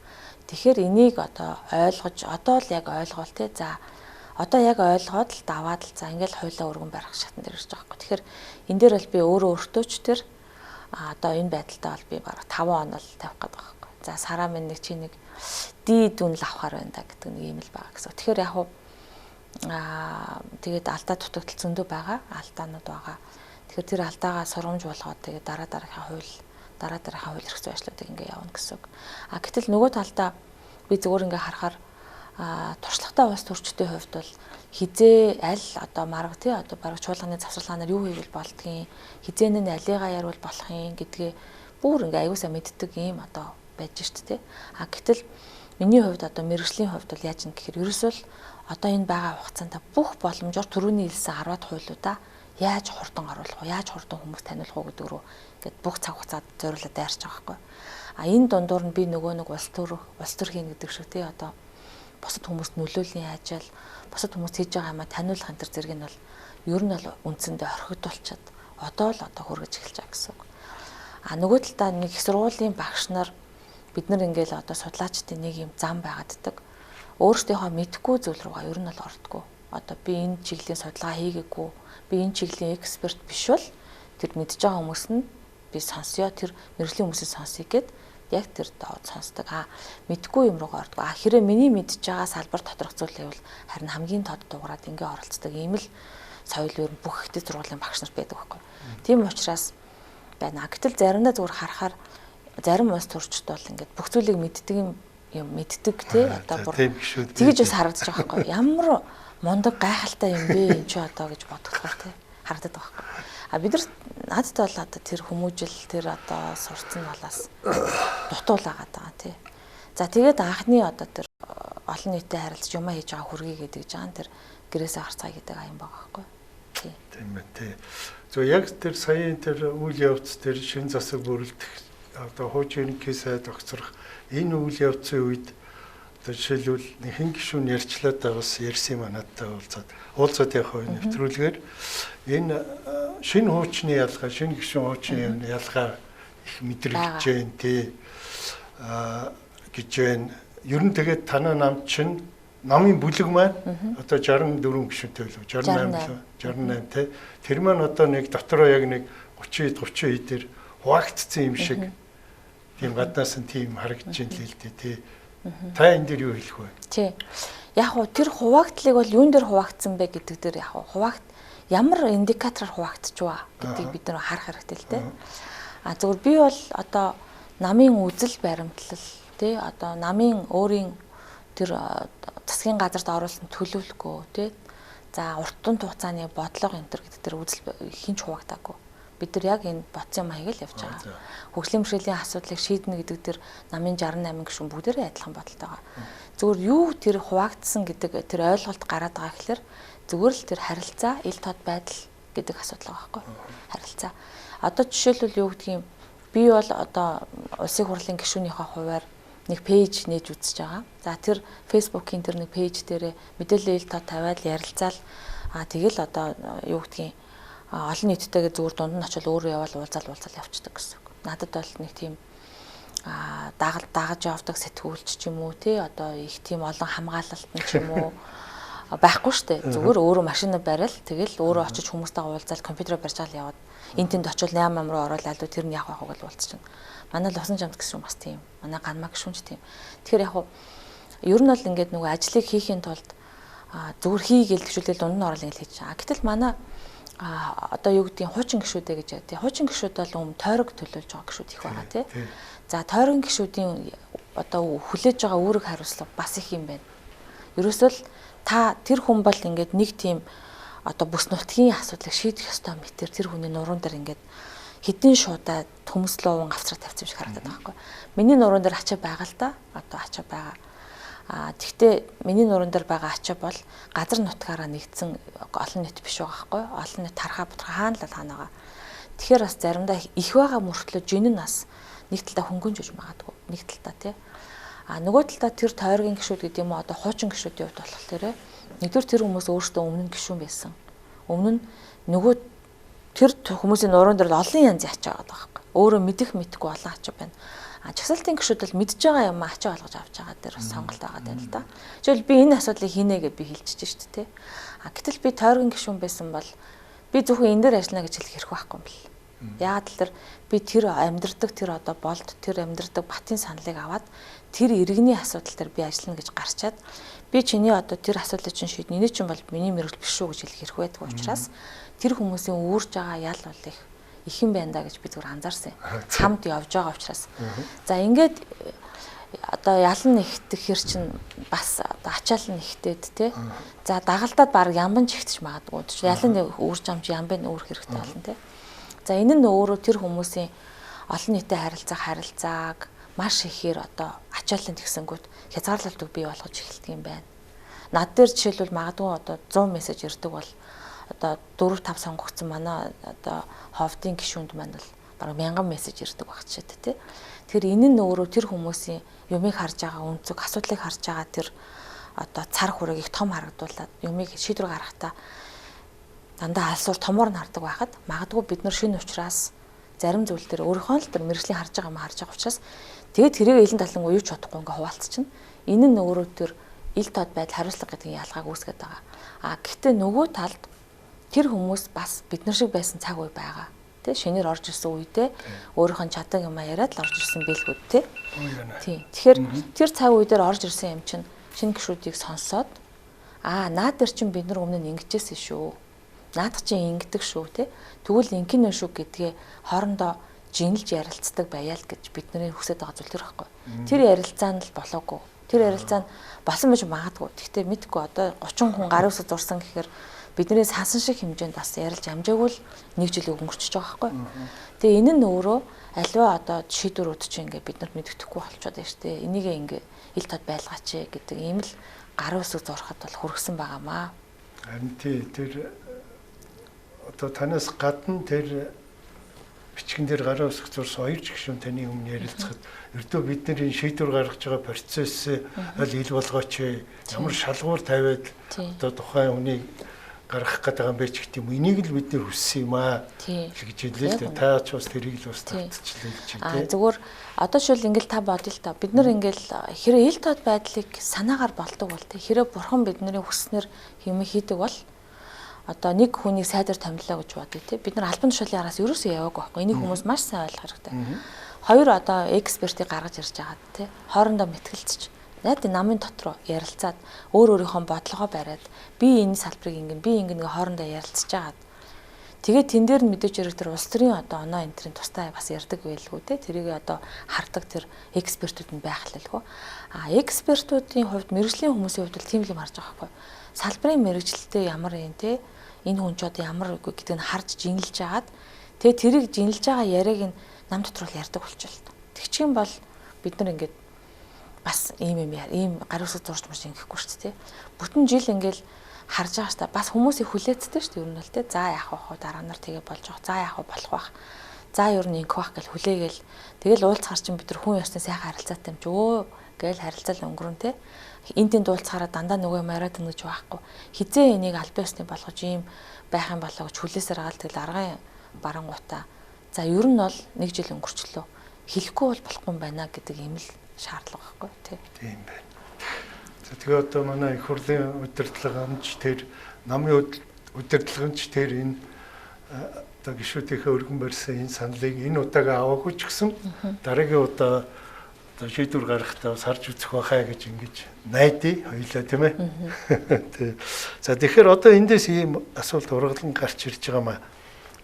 Тэгэхээр энийг одоо ойлгож одоо л яг ойлгоол те за Одоо яг ойлгоод л даваад л за ингээл хуйлаа өргөн барих шатан дээр ирж байгаа байхгүй. Тэгэхээр энэ дээр бол би өөртөө ч тэр одоо энэ байдалтай бол би бараг 5 он л тавих гээд байгаа байхгүй. За сараа минь нэг чи нэг дий дүн л авахар байна да гэдэг нэг юм л байгаа гэсэн. Тэгэхээр яг хуу тэгээд алдаа дутагдал зөндөө байгаа, алдаанууд байгаа. Тэгэхээр тэр алдаагаа сургамж болгоод тэгээд дараагийнхаа хууль эрх зүйн ажлуудыг ингээ явуулна гэсэн үг. Гэтэл нөгөө талдаа би зөвхөн ингээ харахаар туршлагатай улс төрчдийн хувьд бол хизээ аль одоо марга тий одоо бараг чуулганы завсралгаанаар юу хийвэл болдгийг, хизээ нь алигаа ярил болох юм гэдгээ бүр ингээ аюусаа мэддэг юм одоо байж шít тий. Гэтэл миний хувьд одоо мэрэгжлийн хувьд бол яаж юм гэхээр ерөөсөө одоо энэ байгаа хугацаанд бүх боломжоор түрүүний хэлсэн 10-аад хуулиудаа яаж хурдан оруулах вэ? Яаж хурдан хүмүүс таниулах вэ гэдэг рүү ингээд бүх цаг хугацаад зориулаад дайрч байгаа байхгүй. Энэ дундуур нь би нөгөө нэг улс төр хийн гэдэг шиг тий одоо бусад хүмүүст нөлөөллийн ажил, бусад хүмүүс хийж байгаа юмаа таниулах энэ төр зэрэг нь бол ер нь бол үндсэндээ орхигдуулчаад одоо хүргэж эхэлж байгаа гэсэн үг. Нөгөө талдаа нэг их сургуулийн багш нар бид нар ингээл одоо судлаачдын нэг юм зам байгааддаг. Өөрсдийнхөө мэдхгүй зүйл рүүгээ ер нь бол ордгоо. Одоо би энэ чиглэлийн судалгаа хийгээгүй, би энэ чиглэлийн эксперт биш бол тэр мэдж байгаа хүмүүс нь би сонсё, тэр мэрэгжлийн хүмүүсийн сонсъё гэд яг тэр доод сонсдог. Мэдхгүй юм руугаа ордог. Хэрэг миний мэдж байгаа салбар доторх зүйл байвал харин хамгийн тод дуурайд ингээ оролцдог. Ийм л соёл өөр бүх ихтэй сургуулийн багш нар байдаг байхгүй. Тийм учраас байна. Гэтэл заримдаа зүгээр харахаар зарим улс төрчд бол ингээд бүх зүйлийг мэддэг тий одоо бүр тэгж бас харагдаж байгаа байхгүй. Ямар мундаг гайхалтай юм бэ энэ ч одоо гэж бодглохоор тий харагдаад байгаа байхгүй. Бид нар надад бол одоо тэр хүмүүжил тэр одоо сурцсан балаас дутуулаад байгаа тий. За тэгээд анхны одоо тэр олон нийтэд харилцаж юмаа хийж байгаа хүргэе гэдэг жаан тэр гэрээсээ гарцгаа гэдэг юм байгаа байхгүй. Тий. Тийм ээ тий. Яг тэр саяын тэр үйл явц тэр шин засаг бүрэлдэх одоо хуучингийн сайд огцрох энэ үйл явцын үед одоо жишээлбэл хэн гишүүн ярьчлаад байгаа бас ярьсан юм надтай уулзаад явах үе нэвтрүүлгээр энэ шинэ хуучны ялгаа, шинэ гишүүн хуучны ялгаа их мэдрэгдэж байна тий гэж байна. Ер нь тэгээд танаа нам чинь намын бүлэг маань одоо 64 гишүүнтэй байлгүй 68 тий. Тэр маань одоо нэг дотороо яг нэг 30 дээр хуваагдсан юм шиг тийм гаднаас нь тийм харагдаж байна л дээ тий. Та энэ дээр юу хэлэх вэ? Тий. Яг уу тэр хуваагдлыг бол юун дээр хуваагдсан бэ гэдэг дээр яг ямар индикатороор хуваагдчихваа гэдгийг бид нар харах хэрэгтэй л дээ. Зөвхөн би бол одоо намын үзэл баримтлал тий одоо намын өөрийн тэр засгийн газарт оруулсан төлөвлөгөө тий за уртын хугацааны бодлого энэ төр гэдэг тэр үзэл хинч хуваагдаагүй. Бид нар яг энэ бодсон юм хийгээл явж байгаа. Хөгжлийн бэрхшээлийн асуудлыг шийднэ гэдэг тэр намын 68 гишүүн бүгдээрээ адилхан бодолтой байгаа. Зүгээр юу тэр хуваагдсан гэдэг тэр ойлголт гараад байгаа гэхээр зүгээр л тэр харилцаа ил тод байдал гэдэг асуудал байгаа байхгүй. Харилцаа. Одоо жишээлбэл юу гэдгийг би бол одоо улсын хурлын гишүүнийхээ хуваар нэг пэйж нээж үзэж байгаа. За тэр Facebook-ийн тэр нэг пэйж дээр мэдээлэл ил тод тавиад ярилцаал тэгэл одоо юу гэдгийг олон нийттэйгээ зүгээр дунд нь очил өөрөө явал уулзаал явчихдаг гэсэн үг. Надад бол нэг тийм дагаж явдаг сэтгүүлч ч юм уу тий одоо их тийм олон хамгаалалт нь ч юм уу байхгүй штэ. Зүгээр өөрөө машина барил тэгэл өөрөө очиж хүмүүстэйгээ уулзаал компьютероор барьж аваад яваад энэ тэнд очил 8 ам руу ороод аль тэр нь явах байгааг л уулзчихна. Манай Лусан жамт гэсэн бас тийм. Манай Ганмаа гişүнч тийм. Тэгэхээр яг ер нь бол ингээд нөгөө ажлыг хийхийн тулд зүгээр хийгээл төвшөлөл дунд нь орол ингэж хийж байгаа. Гэтэл манай одоо юу гэдгийг хуучин гишүүдээ гэж яа. Хуучин гишүүд бол тойрог төлөөлж байгаа гишүүд их байгаа тий. За тойрог гишүүдийн одоо хүлээж байгаа үүрэг хариуцлага бас их юм байна. Ерөөсөө л та тэр хүн бол ингээд нэг тийм одоо бүс нутгийн асуудлыг шийдэх ёстой мэтэр тэр хүний нуруунд дээр ингээд хэдэн шуудаа төмслөөвөн авцраа тавьсан шиг харагдаад байгаа байхгүй. Миний нуруунд дээр ачаа байгаа л да. Одоо ачаа байгаа. Тэгтээ миний нуруунд дээр байгаа ачаа бол газар нутгаараа нэгдсэн олон нийт биш байгаа байхгүй. Олон нийт тархаа бутгаа хаана л хаанаага. Тэгэхээр бас заримдаа их байгаа мөртлөө жин нь бас нэг талдаа хөнгөнж үж магадгүй. Нэг талдаа тий. Нөгөө талдаа тэр тойргийн гишүүд гэдэг юм уу одоо хуучин гишүүдийн хувьд болохоор нэгдүгээр тэр хүмүүс өөрсдөө өмнө нь гишүүн байсан. Өмнө нь нөгөө тэр хүмүүсийн нуруунд дээр олон янзын ачаа байгаа байхгүй. Өөрөө мэдэх мэдхгүй олон ачаа байна. Жагсаалтын гишүүд бол мэдж байгаа юм ачаа олгож авч байгаа дээр бас сонголт байгаа юм л да. Жишээл би энэ асуудлыг хийнэ гэж би хэлчихэж шүү дээ. Гэтэл би тойргийн гишүүн байсан бол би зөвхөн энэ дээр ажиллана гэж хэлэх хэрэг байхгүй юм бэл. Яагаад тэр би тэр амьдрдаг тэр одоо болд тэр амьдрдаг батын саналыг аваад тэр иргэний асуудал дээр би ажиллана гэж гарчаад би чиний одоо тэр асуудлыг чинь шийднэ. Энэ чинь бол миний мэрэгэл биш шүү гэж хэлэх хэрэг байдаг учраас тэр хүмүүсийн үүрж байгаа ял бол их юм байна да гэж би зүгээр анзаарсан. Хамт явж байгаа учраас. За ингээд одоо ялан нэгтгэх хэр чинь бас одоо ачаал нэгтээд те. За дагалдаад баг ямбан чигтэж магадгүй. Ялан үүрж амж ямбан үүрх хэрэгтэй болно те. За энэ нь өөрөө тэр хүмүүсийн олон нийтэд харилцааг маш ихээр одоо ачаалланд гисэнгүүт хязгаарлалтыг бий болгож эхэлдэг юм байна. Над дээр жишээлбэл магадгүй одоо 100 мессеж ирдэг бол одоо 4 5 сонгогдсон манай одоо ховдын гишүүнд маань бол бараг 1000 мессеж ирдэг баг ч тий. Тэгэхээр энэ нь өөрөө тэр хүмүүсийн юмыг харж байгаа үнцэг асуудлыг харж байгаа тэр одоо цар хүрээг их том харагдуулаад юмыг шийдвэр гаргахтаа дандаа алсуур томоор нь хардаг байхад магадгүй бид нар шинэ учраас зарим зүйл дээр өөрийнхөө л тэр мэрэгжлийн харж байгаа юм харж байгаа учраас тэгээд тэрийг илэн талан уяж чадахгүй ингээ хуваалцчихна. Энэ нь өөрөө тэр ил тод байдал хариуцлага гэдэг ялгааг үүсгэж байгаа. Гэхдээ нөгөө талд тэр хүмүүс бас бид нар шиг байсан цаг үе байгаа. Тэ шинээр орж ирсэн үедээ өөрийнхөө чаддаг юм яриад л орж ирсэн бэлгүүд тэ. Тийм. Тэгэхээр тэр цаг үе дээр орж ирсэн юм чинь шинэ гишүүдийг сонсоод наад дээр чинь бид нар өмнө нь ингэжсэн шүү. Наадах чинь ингэдэг шүү те. Тэгвэл ингэнэ шүү гэдгээ хоорондоо жинэлж ярилцдаг баяал гэж бидний хүсэж байгаа зүйл тэр байхгүй. Тэр ярилцаа нь л болоогүй. Тэр ярилцаа нь болсон байж магадгүй. Гэхдээ мэдгүй одоо 30 хүн гарын үсэг зурсан гэхээр бидний сасан шиг хэмжээнд бас ярилж амжаагүй л нэг жил өнгөрчихөж байгаа байхгүй. Тэгээ энэ нь өөрөө альва одоо шийдвэрүүд чинь ингээд бид нарт мэддэхгүй болчиход байна шүү дээ. Энийг ингээд ил тод байлгаач гэдэг ийм л гарын үсэг зурхад бол хүргэсэн байгаамаа. Харин тэр одоо танаас гадна тэр бичгэн дээр гарын үсэг зурсан хоёр жигшүүн таны өмнө ярилцахад ердөө бид нар энэ шийдвэр гаргаж байгаа процесс аль ил болгооч ямар шалгуур тавиад одоо тухайн үнийг гаргах гэдэг юм бэ ч гэдэг юм. Энийг л бид нэр хүссэн юм аа гэж хэлээ л дээ. Та ч бас тэрийг л бас татчихлаа гэж тийм. Зүгээр одоо шил ингээл та бодъё л та. Бид нар ингээл хэрэг ил тод байдлыг санаагаар болдог бол тийм. Хэрэг бурхан бидний хүснэр хэмээ хийдэг бол одоо нэг хүнийг сайдаар томилоо гэж бодъё тийм. Бид нар албан тушаалын араас ерөөсөө яваагүй байхгүй. Энийг хүмүүс маш сайн ойлгох хэрэгтэй. Хоёр одоо экспертийг гаргаж ирж байгаа тийм. Хоорондоо мэтгэлцэж найд намын дотроо ярилцаад өөрийнхөө бодлогоо бариад би энэ салбарыг ингэн би ингэ нэг хоорондоо ярилцж агаад тэгээд тэн дээр нь мэдээж хэрэг тэр улс төрийн одоо оноо энтрийн тустай бас ярддаг байлгүй те тэрийг одоо хардаг тэр экспертүүд нь байх лэлгүй экспертүүдийн хувьд мэрэгжлийн хүмүүсийн хувьд л тийм л юм харж байгаа байхгүй салбарын мэрэгчлэлтэй ямар юм те энэ хүн ч одоо ямар үгүй гэдгийг нь харж жинглэж агаад тэгээд тэрийг жинглэж байгаа яриаг нь нам дотроо ярддаг болчихлоо тэгчих юм бол бид нар ингээд бас ийм гарын үсэг зурж маш ингэхгүй шүү дээ. Бүтэн жил ингээл харж байгаа шүү дээ. Бас хүмүүсийг хүлээцтэй шүү дээ. Ер нь л дээ. За яах вэ? Дараа нар тэгээ болж байгаа. За яах вэ? Болох байх. За ер нь ингэх байх гэл хүлээгээл. Тэгэл уулзахаар чинь бид нар хүн ёсны сайхан харилцаатай юм ч өө гээл харилцаал өнгөрөн те. Энд тэнд уулзахаараа дандаа нөгөө мараад ингэж байхгүй. Хизээ энийг албан ёсны болгож ийм байх юм болоо гэж хүлээсээр агаал тэгэл аргын барангуудаа. За ер нь бол нэг жил өнгөрчлөө. Хэлэхгүй бол болохгүй юм байна гэдэг юм л шаардлага байхгүй тийм байна. За тэгээ одоо манай их хурлын удирдлага амж тэр намын удирдлагч тэр энэ одоо гишүүдийнхээ өргөн барьсан энэ саналыг энэ удаагаа аваагүй ч гэсэн дараагийн удаа одоо шийдвэр гаргахдаа бас харж үзэх байхаа гэж ингэж найдаа хоёлаа тийм ээ. Тий. За тэгэхээр одоо эндээс ийм асуулт ургалан гарч ирж байгаа маа.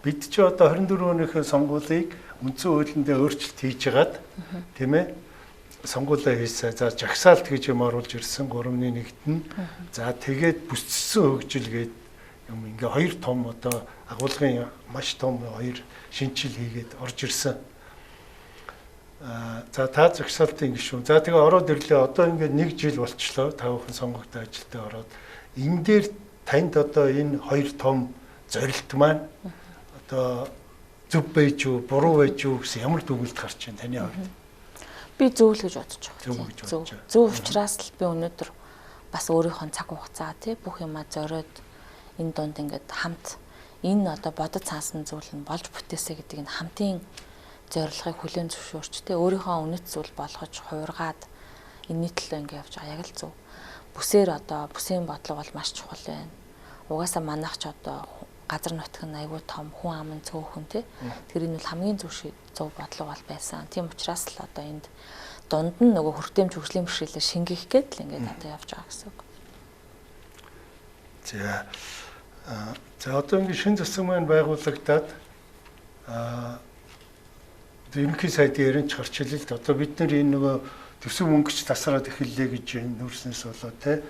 Бид ч одоо 24 өнөөхөө сонгуулийг үндсэн хуулиндээ өөрчлөлт хийж хагаад тийм ээ сонгуулаа хийсэн. За жагсаалт гэж юм оруулж ирсэн 3-1-д нь. За тэгээд бүсцсэн хөгжил гээд юм ингээ хоёр том одоо агуулгын маш том хоёр шинжил хийгээд орж ирсэн. За та жагсаалтын гишүүн. За тэгээ ороод ирлээ. Одоо ингээ нэг жил болчлоо. Тавхан сонгогдсон ажилтаа ороод. Энэ дээр танд одоо энэ хоёр том зорилт маань одоо зөв байж юу, буруу байж юу гэсэн ямар дүгнэлт гарч байна таны хувьд? Би зөв л гэж бодож байгаа. Зөв учраас л би өнөөдөр бас өөрийнхөө цаг хугацаа тий бүх юмаа зориод энэ дунд ингээд хамт энэ одоо бодож цаасан зүйл нь болж бүтээсэ гэдэг энэ хамтын зорилгыг хүлээн зөвшөөрч тэ өөрийнхөө үнэт зүйл болгож хуургаад энэний төлөө ингэ явж байгаа яг л зөв. Бүсийн бодлого бол маш чухал байна. Угаасаа манайх ч газар нутг нь айгүй том хүн амын цөөхөн тэ. Тэр энэ бол хамгийн зөв бодлого бол байсан. Тийм учраас л энд дунд нь нөгөө хүртээмж хөгжлийн бэрхшээлээ шингээх гээд л ингээд явж байгаа гэсэн үг. За одоо ингэ шин засаг маань байгуулагдаад ерөнхий сайдын яринч гарч хэлээ л одоо бид нар энэ нөгөө төсөв мөнгөч тасраад эхэллээ гэж нүүрснээс болоо те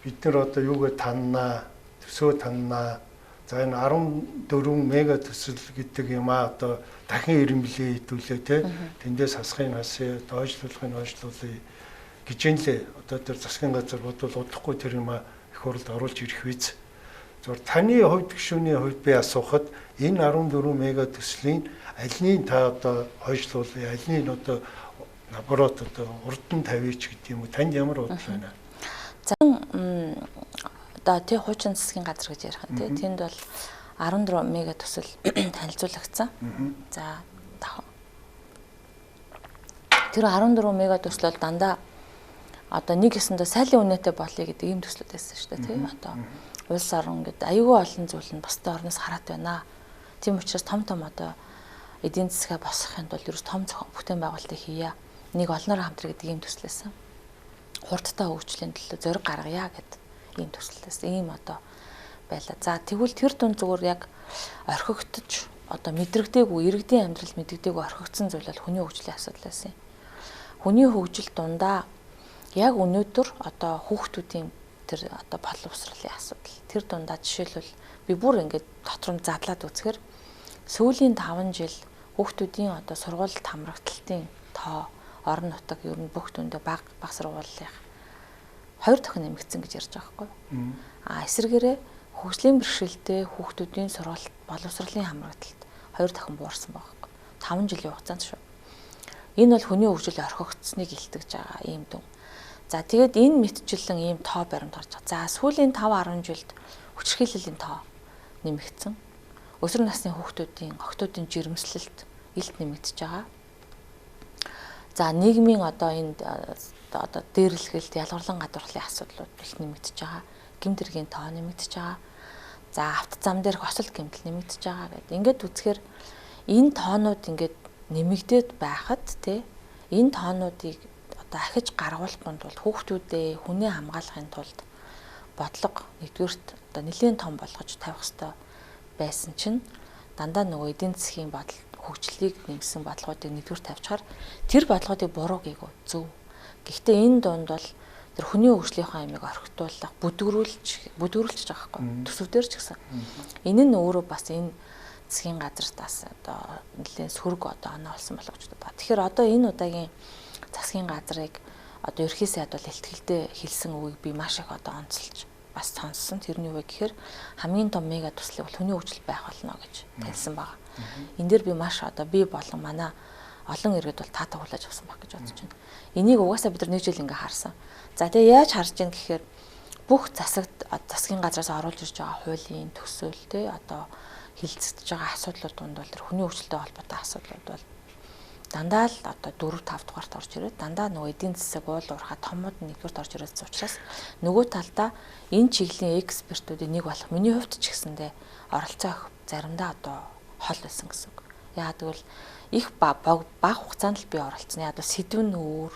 бид нар одоо юугээ таннаа төсөө таннаа за энэ 14 мега төсөл гэдэг юм одоо дахин ирэмблээ хэдүүлээ те тэндээс хасахын хасъя доошлуулахын доошлуулъя гэж юм лээ одоо тэр засгийн газар бодвол удахгүй тэр юм их хурлд оруулж ирэх виз зөв таны хувьд гишүүний хувьд би асуухад энэ 14 мега төслийн альнийг та одоо хойшлуулъя альнийг одоо наоборот одоо урд нь тавьяач гэдэг юм уу танд ямар бодол байна? За одоо тий хуучин засгийн газар гэж ярих нь тий тэнд бол 14 мега төсөл танилцуулагдсан. За тэр 14 мега төсөл бол дандаа одоо нэг ёсондоо сайлын үнэтэй болъё гэдэг ийм төслүүд байсан шүү дээ тий одоо улс орон гэдэг аюулгүй олон зүйл нь бусдын орноос хараад байна. Тийм учраас том одоо эдийн засгаа босгохын тулд ерөөс том бүтээн байгуулалтыг хийя. Нэг олноор хамтрах гэдэг ийм төслөөсөн. Хурдтай хөгжлийн төлөө зориг гаргая гэдэг ийм төслөөсөн. Ийм одоо байлаа. За тэгвэл тэр дунд зүгээр яг орхигдож одоо мэдрэгдээгүй иргэдийн амьдрал мэдэгдээгүй орхигдсон зүйл бол хүний хөгжлийн асуудал байсан юм. Хүний хөгжил дундаа яг өнөөдөр одоо хүүхдүүдийн тэр одоо боловсролын асуудал. Тэр дундаа жишээлбэл би бүр ингээд дотор нь задлаад үзэхээр сүүлийн 5 жил хүүхдүүдийн одоо сургуульд хамрагдалтын тоо орон нутаг ер нь бүх түндэ баг сургуулийн 2 дахин нэмэгдсэн гэж ярьж байгаа байхгүй. Эсвэргээрээ хөгжлийн бэрхшээлтэй хүүхдүүдийн сургуульд боловсролын хамрагдалт 2 дахин буурсан байгаа байхгүй. 5 жилийн хугацаанд шүү. Энэ бол хүний хөгжил орхигдсныг илтгэж байгаа ийм дүн. За тэгээд энэ мэдчилэн ийм тоо баримт гарч байгаа. За сүүлийн 5-10 жилд хүчирхийллийн тоо нэмэгдсэн. Өсвөр насны хүүхдүүдийн охтуудын жирэмслэлт илт нэмэгдэж байгаа. За нийгмийн одоо энд одоо дээрлэхэлд ялгарлан гадуурлын асуудлууд их нэмэгдэж байгаа. Гэмт хэргийн тоо нэмэгдэж байгаа. За авто зам дээрх осол гэмтэл нэмэгдэж байгаа гэдэг. Ингээд үзэхээр энэ тоонууд ингээд нэмэгдээд байхад тий энэ тоонуудыг одоо ахиж гаргуулахын тулд хүүхдүүдээ хүнээ хамгаалахын тулд бодлого нэгдүгürt одоо нэлийн том болгож тавих хэрэгтэй байсан чинь дандаа нөгөө эдийн засгийн бодол хөгжлийг нэмсэн бодлогуудыг нэгдүгээр тавьчихаар тэр бодлогуудыг буруу гээгүй зөв. Гэхдээ энэ дунд бол тэр хүний хөгжлийнхаа ямиг орхитуулах, бүдгөрүүлж байгаа байхгүй. Төсөвдөр ч гэсэн. Энэ нь өөрөө бас энэ засгийн газартаас одоо нэлийн сөрөг одоо оноо олсон болгож байна. Тэгэхээр одоо энэ удаагийн засгийн газрыг одоо ерхий сайд бол илтгэлдээ хэлсэн үгийг би маш их одоо онцолж бас сонссон. Тэрний үг гэхээр хамгийн том мега төслийг бол хүний хөгжил байх болно гэж хэлсэн байна. Энэ дээр би маш одоо би болон манай олон иргэд бол таатаа хүлээж авсан баг гэж бодож байна. Энийг угаасаа бид нар нэг жил ингээ харсан. За тэгээ яаж харж байна гэхээр бүх засгийн газраас оруулж ирж байгаа хуулийн төсөөл те одоо хилцэгдэж байгаа асуудлууд донд бол тэр хүний хөгжилтэй холбоотой асуудлууд бол дандаа л одоо 4-5 дугаарт орж ирээд дандаа нөгөө эдийн засаг уул уурхай томууд нэгдүгürt орж ирээд учраас нөгөө талдаа энэ чиглэлийн экспертүүдийн нэг болох миний хувьд ч гэсэндээ оролцоо өгөх заримдаа одоо хол байсан гэсэн үг. Яагаад гэвэл их бага хугацаанд л би оролцсон. Яг бол сэдв нь өөр,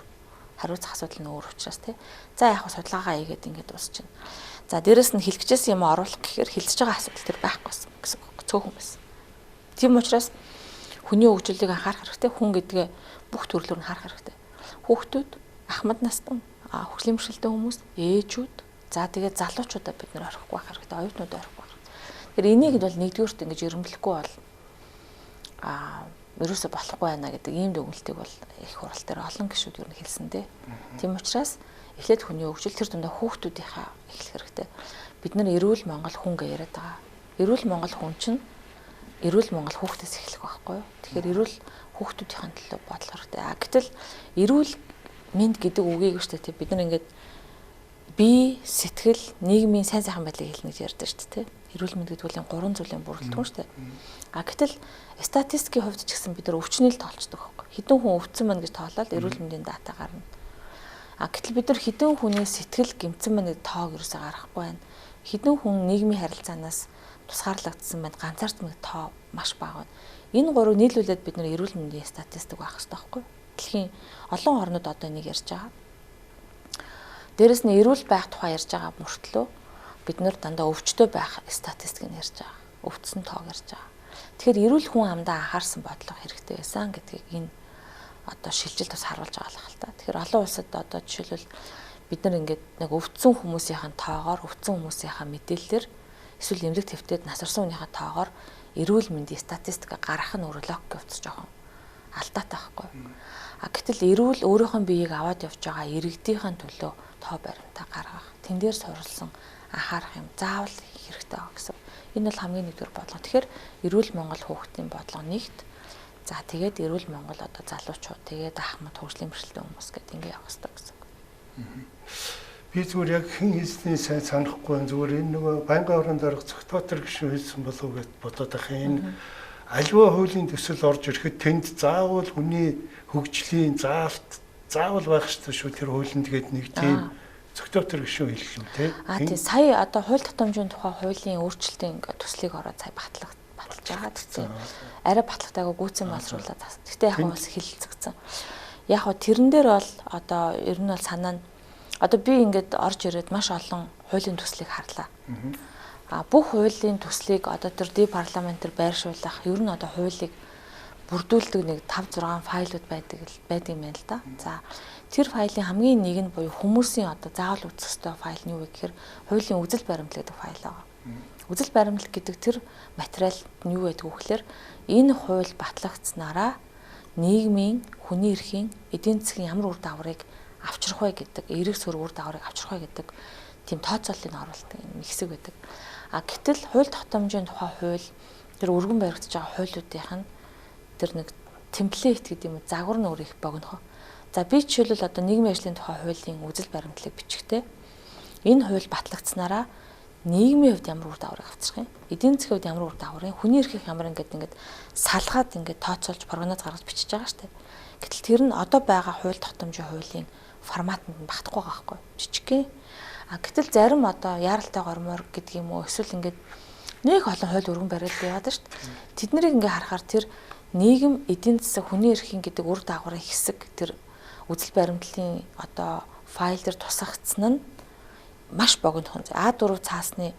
хариуцах асуудал нь өөр учраас тий. За яг судалгаагаа хийгээд ингээд дуусчихна. За дээрэс нь хэлчихсэн юм оруулах гэхээр хэлж байгаа асуудал тэр байхгүйсэн гэсэн үг. Цөөхөн байсан. Тийм учраас хүний хөгжлийг анхаарах хэрэгтэй. Хүн гэдгээ бүх төрлөөр нь харах хэрэгтэй. Хүүхдүүд, ахмад настан, хөгжлийн бэрхшээлтэй хүмүүс, ээжүүд, за тэгээд залуучуудаа бид нэр орхихгүй байх хэрэгтэй. Оюутнуудаа орхихгүй байх хэрэгтэй. Тэгэхээр энийг бол нэгдүгürt ингэж эрэмблэхгүй бол ерөөсө болохгүй байна гэдэг ийм дүгнэлтийг бол их хурал дээр олон гишүүд юу хэлсэн дээ. Тийм учраас эхлээд хүний хөгжил тэр дундаа хүүхдүүдийнхаа эхлэх хэрэгтэй. Бид нар эрүүл Монгол хүн гэж яриад байгаа. Эрүүл Монгол хүн чинь эрүүл Монгол хүүхдээс эхлэх байхгүй юу? Тэгэхээр эрүүл хүүхдүүдийн төлөө бодлого хэрэгтэй. Гэтэл эрүүл мэнд гэдэг үгийг шүү дээ бид нар ингээд бие, сэтгэл, нийгмийн сайн сайхан байдлыг хэлнэ гэж ярьдаг шүү дээ. Эрүүл мэнд гэдэг нь 3 зүйлийн бүрэлдэхүүн шүү дээ. Гэтэл статистикийн хувьд ч гэсэн бид нар өвчнөл тоолцдог байхгүй. Хэдэн хүн өвдсөн байна гэж тоолоод эрүүл мэндийн дата гарна. Гэтэл бид нар хэдэн хүний сэтгэл гэмтсэн байна гэдэг тоог ерөөсөй гаргахгүй байна. Хэдэн хүн нийгмийн харилцаанаас тусгаарлагдсан байна. Ганцаардсан тоо маш бага байна. Энэ гурыг нийлүүлээд бид нар эрүүл мэндийн статистик байх хэрэгтэй байхгүй. Дэлхийн олон орнууд одоо энийг ярьж байгаа. Дээрэс нь эрүүл байх тухай ярьж байгаа мөртлөө бид нар дандаа өвчтөй байх статистикийг ярьж байгаа. Өвдсөн тоог ярьж байгаа. Тэгэхээр эрүүл хүн амдаа анхаарсан бодлого хэрэгтэй байсан гэдгийг энэ одоо шилжилт бас харуулж байгаа л хаалта. Тэгэхээр олон улсад одоо жишээлбэл бид нар ингээд нэг өвдсөн хүмүүсийн тоогоор өвдсөн хүмүүсийн мэдээлэлээр эсвэл эмнэлэг твтэд насарсан хүнийхээ тоогоор эрүүл мэндийн статистик гаргах нь өөрөө логик явц жоохон алдаатай байхгүй. Гэтэл эрүүл өөрийнхөө биеийг аваад явж байгаа иргэдийн төлөө тоо баримтаа гаргах, тэн дээр суурилсан анхаарах юм заавал хэрэгтэй байгаа гэсэн. Энэ бол хамгийн нэгдүгээр бодлого. Тэгэхээр эрүүл Монгол хүүхдийн бодлого нэгт. За тэгээд эрүүл Монгол одоо залуучууд тэгээд ахмад хөгжлийн бэрхшээлтэй хүмүүс гэдэг ингэ явах хэрэгтэй гэсэн. Би зүгээр яг хэн хийсний сайн санахгүй зүгээр энэ нөгөө байнгын орон дарга цогтоотор гişүн хийсэн болов уу гэж бодоод байх энэ аливаа хуулийн төсөл орж ирэхэд тэнд заавал хүний хөгжлийн заавал байх хэрэгтэй шүү тэр хуулинд тэгээд нэг тийм цогтоотор гişүн хэлэх юм тий. Тийм сая одоо хууль тогтоомжийн тухай хуулийн өөрчлөлтийн төслийг ороод сая баталж байгаа гэсэн. Арай батлагтайгаа гүйцэн боловсруулаад. Гэхдээ яг бас хилцэгцэн. Яг хоо тэрэн дээр бол одоо ер нь бол санаа нь одоо би ингээд орж ирээд маш олон хуулийн төслийг харлаа. Бүх хуулийн төслийг одоо тэр дэв парламентээр байршуулах ер нь одоо хуулийг бүрдүүлдэг нэг 5 6 файлууд байдаг юм байна л да. За тэр файлын хамгийн нэг нь буюу хүмүүсийн одоо заавал үзэх ёстой файл нь юу вэ гэхээр хуулийн үзэл баримтлал гэдэг файл байгаа. Үзэл баримтлал гэдэг тэр материал нь юу гэдэг вэ гэхээр энэ хууль батлагдсанараа нийгмийн хүний эрхийн эдийн засгийн ямар үр дагаврыг авчрах вэ гэдэг, эрэг суурь үр дагаврыг авчрах вэ гэдэг тийм тооцооллыг оруулдаг юм хэсэг байдаг. Гэтэл хууль тогтоомжийн тухай хууль тэр өргөн баригдаж байгаа хуулиудын тэр нэг темплейт гэдэг юм загвар нь өөр их богино. За би жишээлбэл одоо нийгмийн ажлын тухай хуулийн үзэл баримтлалыг бичихтэй. Энэ хууль батлагдсанараа нийгмийн хувьд ямар үр дагаврыг авчрах юм? Эдийн засгийн хувьд ямар үр дагаврыг, хүний эрхийг ямар ингээд салгаад ингээд тооцоолж прогноз гаргаж бичиж байгаа шүү дээ. Гэтэл тэр нь одоо байгаа хууль тогтоомжийн хуулийн форматанд нь багтахгүй байгаа байхгүй жижигхэн. Гэтэл зарим одоо яаралтай гормоор гэдэг юм уу эсвэл ингээд нэг олон хууль өргөн бариад яваад шүү дээ. Тэд нарыг ингээд харахаар тэр нийгэм эдийн засаг хүний эрхийн гэдэг үр дагаврын хэсэг тэр үзэл баримтлалын одоо файл дээр тусгагдсан нь маш богино хүн. А4 цаасны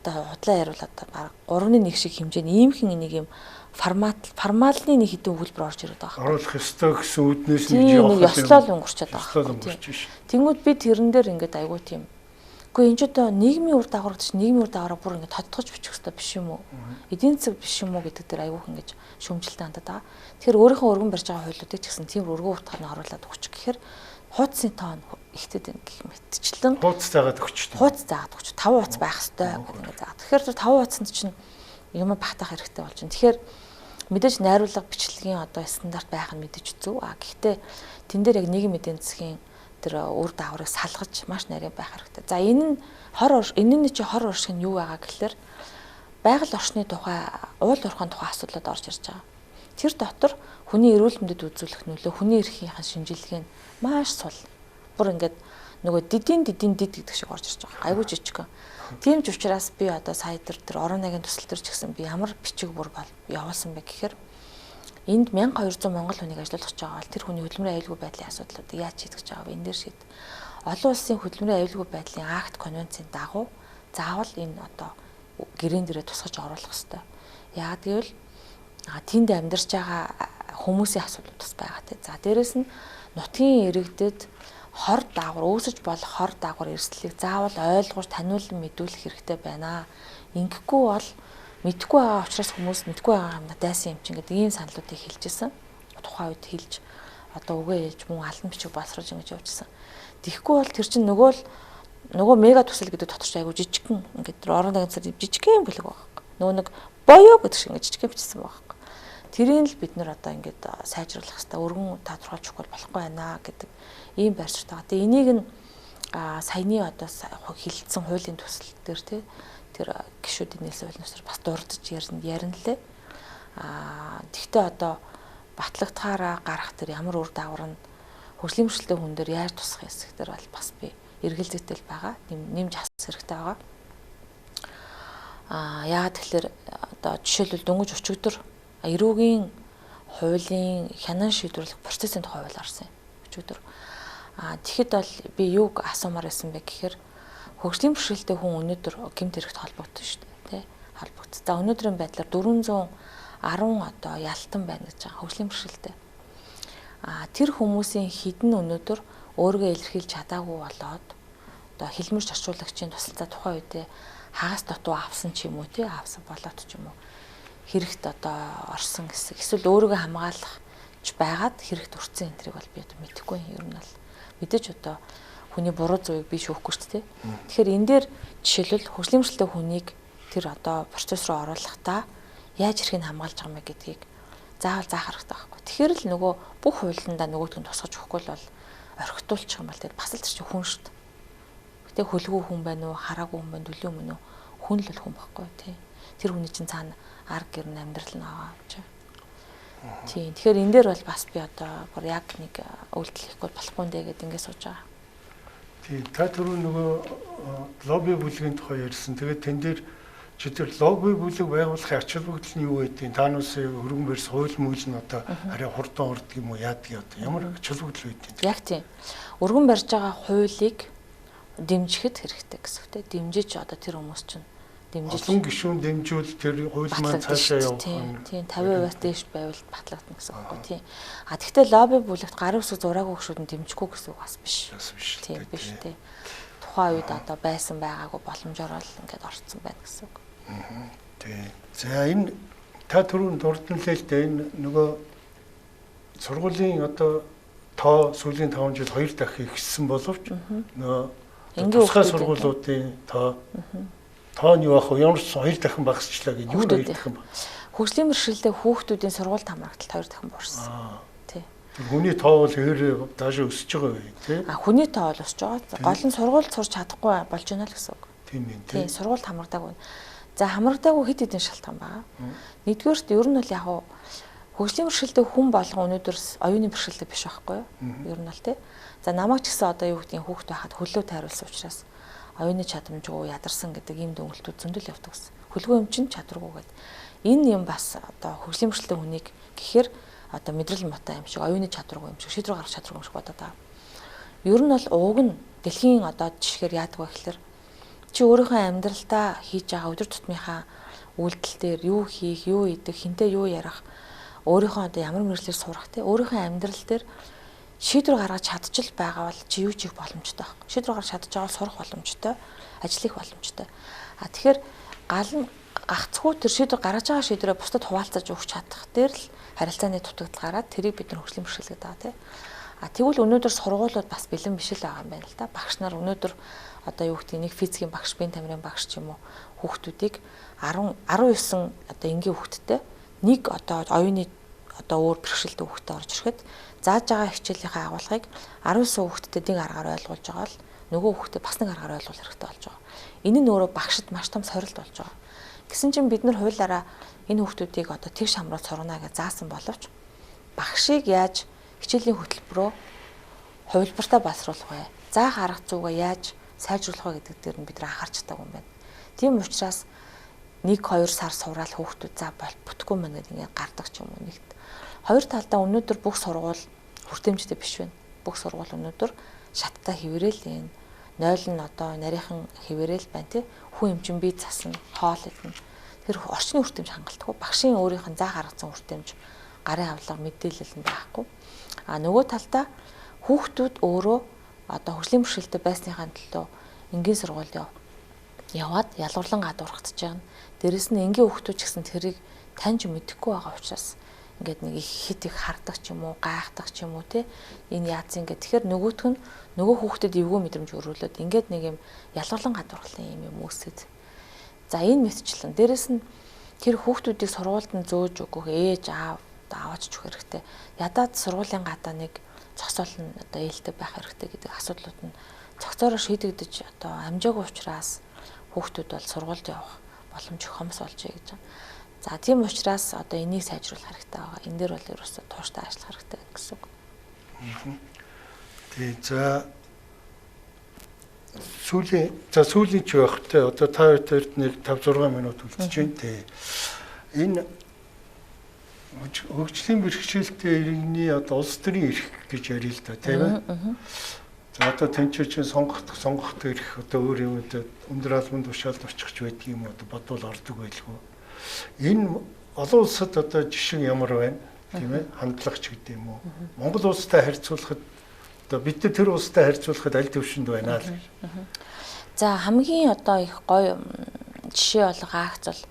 одоо худлаа яриул одоо баг 3-1 шиг хэмжээний иймхэн нэг юм формалны нэг хэдэн өгүүлбэр орж ирээд байгаа. Оруулах ёстой гэсэн үүднээс нэг явах ёслол өнгөрчөөд байгаа. Тэнгүүд би тэрэн дээр ингээд айгуу тийм. Гэхдээ энэ ч одоо нийгмийн үр дагавар гэж нийгмийн үр дагавраа бүр ингээд тодтогч бичих ёстой биш юм уу? Эдийн засаг биш юм уу гэдэг дээр айгуух ингэж шүүмжлэлтэй хандаад байгаа. Тэгэхээр өөрийнхөө өргөн барьж байгаа хуулиудыг ч гэсэн тийм өргөн утгаар нь оруулаад өгчих гэхээр хуудасны тоон ихтэйд байна гэх мэтчлэн хуудас заагаад өгч. Хуудас заагаад өгч 5 хуудас байх ёстой гэдэг заагаад. Тэгэхээр тэр 5 хуудасанд чинь юм багтаах хэрэгтэй болж байна. Тэгэхээр мэдээж найруулга бичлэгийн одоо стандарт байх нь мэдээж зөв. Гэхдээ тэн дээр яг нийгэм эдийн засгийн тэр үр дагаврыг салгаж маш нарийн байх хэрэгтэй. За энэ нь чи хор уршиг нь юу байгаа гэхээр байгаль орчны тухай, уул уурхайн тухай асуудлууд орж ирж байгаа. Тэр дотор хүний эрүүл мэндэд үзүүлэх нөлөө, хүний эрхийн шинжилгээ нь маш сул. Бүр ингээд нөгөө дид гэдэг шиг орж ирж байгаа. Айгуу жижигхэн. Тийм ч учраас би одоо сая тэр орон наягийн төсөл төр ч гэсэн би ямар бичиг бүр явуулсан бэ гэхээр энд 1200 монгол хүнийг ажиллуулах гэж байгаа бол тэр хүний хөдөлмөрийн аюулгүй байдлын асуудлуудыг яаж шийдэх гэж байгаа вэ? Энэ дээр шийд. Олон улсын хөдөлмөрийн аюулгүй байдлын акт конвенцийн дагуу заавал энэ одоо гэрэн дээрээ тусгаж оруулах хэрэгтэй. Яагаад гэвэл тэнд амьдарч байгаа хүмүүсийн асуудал бас байгаа те. За дээрэс нь нутгийн иргэдэд хор дагавар үүсэж болох хор дагавар эрсдлийг заавал ойлгож таниулан мэдүүлэх хэрэгтэй байна. Ингэхгүй бол мэдхгүй байгаа учраас хүмүүс мэдхгүй байгаа юм дайсан юм чинь гэдэг ийм саналуудыг хэлжсэн. Тухайн үед хэлж одоо үгээ хэлж мөн алан бичиг боловсруулж ингэж явуулсан. Тэгэхгүй бол тэр чинь нөгөө мега төсөл гэдэг доторч айгу жижигхэн ингээд орон наягийн цар жижигхэн бүлэг байгаа. Нөгөө нэг боёо гэдэг шиг жижигхэн бичсэн байгаа. Тэрийг л бид нар одоо ингээд сайжруулах хэрэгтэй. Өргөн тодорхойлчихгүй болохгүй байна гэдэг ийм байр суурь байгаа. Тэгээ энийг нь саяны одоо хилцсэн хуулийн төсөл дээр тэр гишүүдийн нийслэл улирчдаар бас дурдж ярина лээ. Тэгтээ одоо батлагдахаараа гарах тэр ямар үр дагавар нь хөгжлийн бэрхшээлтэй хүн дээр яаж тусах хэсэг дээр бол бас би эргэлзээтэй байгаа. Нэмж хасах хэрэгтэй байгаа. Яагаад тэгэхээр одоо жишээлбэл дөнгөж өчигдөр эрүүгийн хуулийн хянан шийдвэрлэх процессын тухай хууль гарсан юм. Өчигдөр. Тэгэхэд бол би юуг асуумаар байсан бэ гэхээр хөгжлийн бэрхшээлтэй хүн өнөөдөр гэмт хэрэгт холбогдсон шүү дээ, тий? Холбогдсон. За өнөөдрийн байдлаар 410 одоо ялтан байна гэж байгаа хөгжлийн бэрхшээлтэй. Тэр хүмүүсийн хідэн өнөөдөр өөрийгөө илэрхийлж чадаагүй болоод одоо хэлмэрч орчуулагчийн тусалцаа тухайн үедээ хагас дутуу авсан ч юм уу, тий? Авсан болоод ч юм уу. Хэрэгт одоо орсон гэсэн. Эсвэл өөрийгөө хамгаалах байгаад хэрэгт урцсан энтрийг бол би одоо мэдэхгүй юм. Ер нь бол мэдээж одоо хүний буруу зүйг би шүүхгүй шүү дээ. Тэгэхээр энэ дээр жишээлбэл хөгжлийн бэрхшээлтэй хүнийг тэр одоо процесс руу оруулахдаа яаж хэрхийг хамгаалж байгаа мэ гэдгийг заавал заах хэрэгтэй байхгүй. Тэгэхээр л нөгөө бүх хуулиндаа нөгөөдгөө тусгаж өгөхгүй бол орхитуулчих юм бол тэр бас л чинь хүн шүү дээ. Гэтэ хөлгүй хүн байна уу, хараагүй хүн байна, дүлийн хүн үү? Хүн л бол хүн байхгүй тий. Тэр хүний чинь цаана арга гэр нь амьдрал нь байгаа юм чи. Тийм. Тэгэхээр энэ дээр бол бас би одоо бүр яг нэг үйлдэл хийхгүй болохгүй нэ гэдээ ингэ сууж байгаа. Тийм. Та түрүү нөгөө лобби бүлгийн тухай ярьсан. Тэгээд тэн дээр чи тэр лобби бүлэг байгуулахын ач холбогдол нь юу байдгийг таануусын өргөн барьс хууль мөл нь одоо арай хурдан урд юм уу яадгийг одоо ямар ач холбогдол байдгийг. Яг тийм. Өргөн барьж байгаа хуулийг дэмжихэд хэрэгтэй гэсэн үг те. Дэмжиж одоо тэр хүмүүс чинь дэмжиж олон гишүүн дэмжүүл тэр хууль маань цаашаа явах нь тийм 50%-аас дээш байвал батлагдана гэсэн үг байхгүй тийм. Тэгэхдээ лобби бүлэгт гарын үсэг зураагүй гишүүд нь дэмжихгүй гэсэн үг бас биш. Тийм биш тийм. Тухайн үед одоо байсан байгаагүй боломжоор л ингээд орцсон байна гэсэн үг. Тийм. За энэ та түрүүн дурдналээ л дээ энэ нөгөө сургуулийн одоо тоо сүүлийн 5 жил 2 дахин ихссэн боловч нөгөө тусгай сургуулиудын тоо нь юу ах вэ? Ямар ч 2 дахин багасчлаа гэж юу 2 дахин баг. Хөгжлийн бэрхшээлтэй хүүхдүүдийн сургууль хамрагталт 2 дахин буурсан. Тий. Хүний тоо бол өөр даашаа өсөж байгаа вэ, тий? Хүний тоо бол өсөж байгаа. Гол нь сургууль сурч чадахгүй болж байна л гэсэн үг. Тийм ээ, тий. Сургууль хамрагдаагүй. За хамрагдаагүй хэд хэдэн шалтгаан байгаа. Нэгдүгээрт ер нь бол яг хөгжлийн бэрхшээлтэй хүн болгон өнөөдөр оюуны бэрхшээлтэй биш байхгүй юу? Ер нь бол тий. За намайг ч гэсэн одоо юу гэдгийг хүүхд байхад хөлөө тайруулсан учраас оюуны чадамжгүй ядарсан гэдэг ийм дүнэлтүүд зөндөл явдаг гэсэн. Хөлгүй юм чинь чадваргүй гэдэг. Энэ юм бас одоо хөгжлийн бэрхшээлтэй хүнийг гэхээр одоо мэдрэл муутай юм шиг, оюуны чадваргүй юм шиг, шийдвэр гаргах чадваргүй юм шиг бодоод байгаа. Ер нь бол ууг нь дэлхийн одоо жишгээр яадаг вэ гэхээр чи өөрийнхөө амьдралдаа хийж байгаа өдөр тутмынхаа үйлдэл дээр юу хийх, юу идэх, хинтээ юу ярих, өөрийнхөө одоо ямар мэрлэлээр сурах те өөрийнхөө амьдрал дээр шийдвэр гаргаж чадчих байгаа бол чи юу ч их боломжтой байна. Шийдвэр гаргаж чадчих байгаа сурах боломжтой, ажиллах боломжтой. Тэгэхээр гал нь гагцхүү тэр шийдвэр гаргаж байгаа шийдвэрээ бусдад хуваалцаж өгч чадах дээр л харилцааны дутагдал гараад тэрийг бид нар хөгжлийн бэрхшээл гэдэг байгаа тийм. Тэгвэл өнөөдөр сургуулиуд бас бэлэн биш л байгаа юм байна л да. Багш нар өнөөдөр одоо юу гэдэг нэг физикийн багш, биеийн тамирын багш ч юм уу хүүхдүүдийг 19 одоо энгийн хүүхдтэй нэг одоо оюуны одоо өөр бэрхшээлтэй хүүхдэд орж ирэхэд зааж байгаа хичээлийнхээ агуулгыг 19 хүүхдэд нэг аргаар ойлгуулж байгаа л нөгөө хүүхдэд бас нэг аргаар ойлгуул хэрэгтэй болж байгаа. Энэ нь өөрөө багшд маш том сорилт болж байгаа. Гэсэн чинь бид нар хуулиараа энэ хүүхдүүдийг одоо тэгш хамруулж сургана гэж заасан боловч багшийг яаж хичээлийн хөтөлбөрөөр хувилбартаа боловсруулах вэ? Заах арга зүйгээ яаж сайжруулах вэ гэдэг дээр нь бид нар анхаарч чадаагүй юм байна. Тийм учраас 1-2 сар сураал хүүхдүүд за бүтггүй мэн гэдэг ингээд гардаг ч юм уу нэгт. Хоёр талдаа өнөөдөр бүх сургууль хүртээмжтэй биш байна. Бүх сургууль өнөөдөр шаттай хэврээл байна. 0 нь одоо нарийнхан хэврээл байна тий. Хүн эмчин бие засна, хоол идэнэ. Тэр орчны хүртээмж хангалтгүй. Багшийн өөрийнх нь заах аргацсан хүртээмж гарын авлага мэдээлэл нь байхгүй. Нөгөө талдаа хүүхдүүд өөрөө одоо хөгжлийн бэрхшээлтэй байсныхаа төлөө энгийн сургуульд яваад ялгарлан гадуурхагдж байгаа. Дээрэс нь энгийн хүүхдүүд ч гэсэн тэрийг таньж мэдэхгүй байгаа учраас ингээд нэг их хит их хардаг ч юм уу, гайхдаг ч юм уу те энэ яац ингээд тэгэхээр нөгөөх нь нөгөө хүүхдэд эвгүй мэдрэмж өрүүлээд ингээд нэг юм ялгарлан гадуурхлын юм үүсээд. За энэ мэдчлэн дээрэс нь тэр хүүхдүүдийг сургуульд нь зөөж өгөх ээж аав аваач өгөх хэрэгтэй. Ядаад сургуулийн гадаа нэг зогсоол нь одоо ээлтэй байх хэрэгтэй гэдэг асуудлууд нь цогцоороо шийдэгдэж одоо амжаагүй учраас хүүхдүүд бол сургуульд явах боломж хомс болж ий гэж байна. За тийм учраас одоо энийг сайжруулах хэрэгтэй байгаа. Энэ дээр бол ерөөсөө тууштай ажиллах хэрэгтэй гэсэн үг. Тэгээ за сүүлийн ч байх те одоо та хоёрт нэг 5-6 минут үлдэж байна те. Энэ хөгжлийн бэрхшээлтэй иргэний одоо улс төрийн эрх гэж ярил л да тийм ээ. За одоо тэнцвэрчин сонгохт ирэх одоо өөр юм өндөр албан тушаалд очихч байдаг юм одоо бодвол ордог байлгүй. Энэ олон улсад одоо жишээ ямар байна тийм ээ хандлагч гэдэг юм уу. Монгол улстай харьцуулахад одоо бид тэр улстай харьцуулахад аль төвшөнд байна л гэж. За хамгийн одоо их гоё жишээ болох акц бол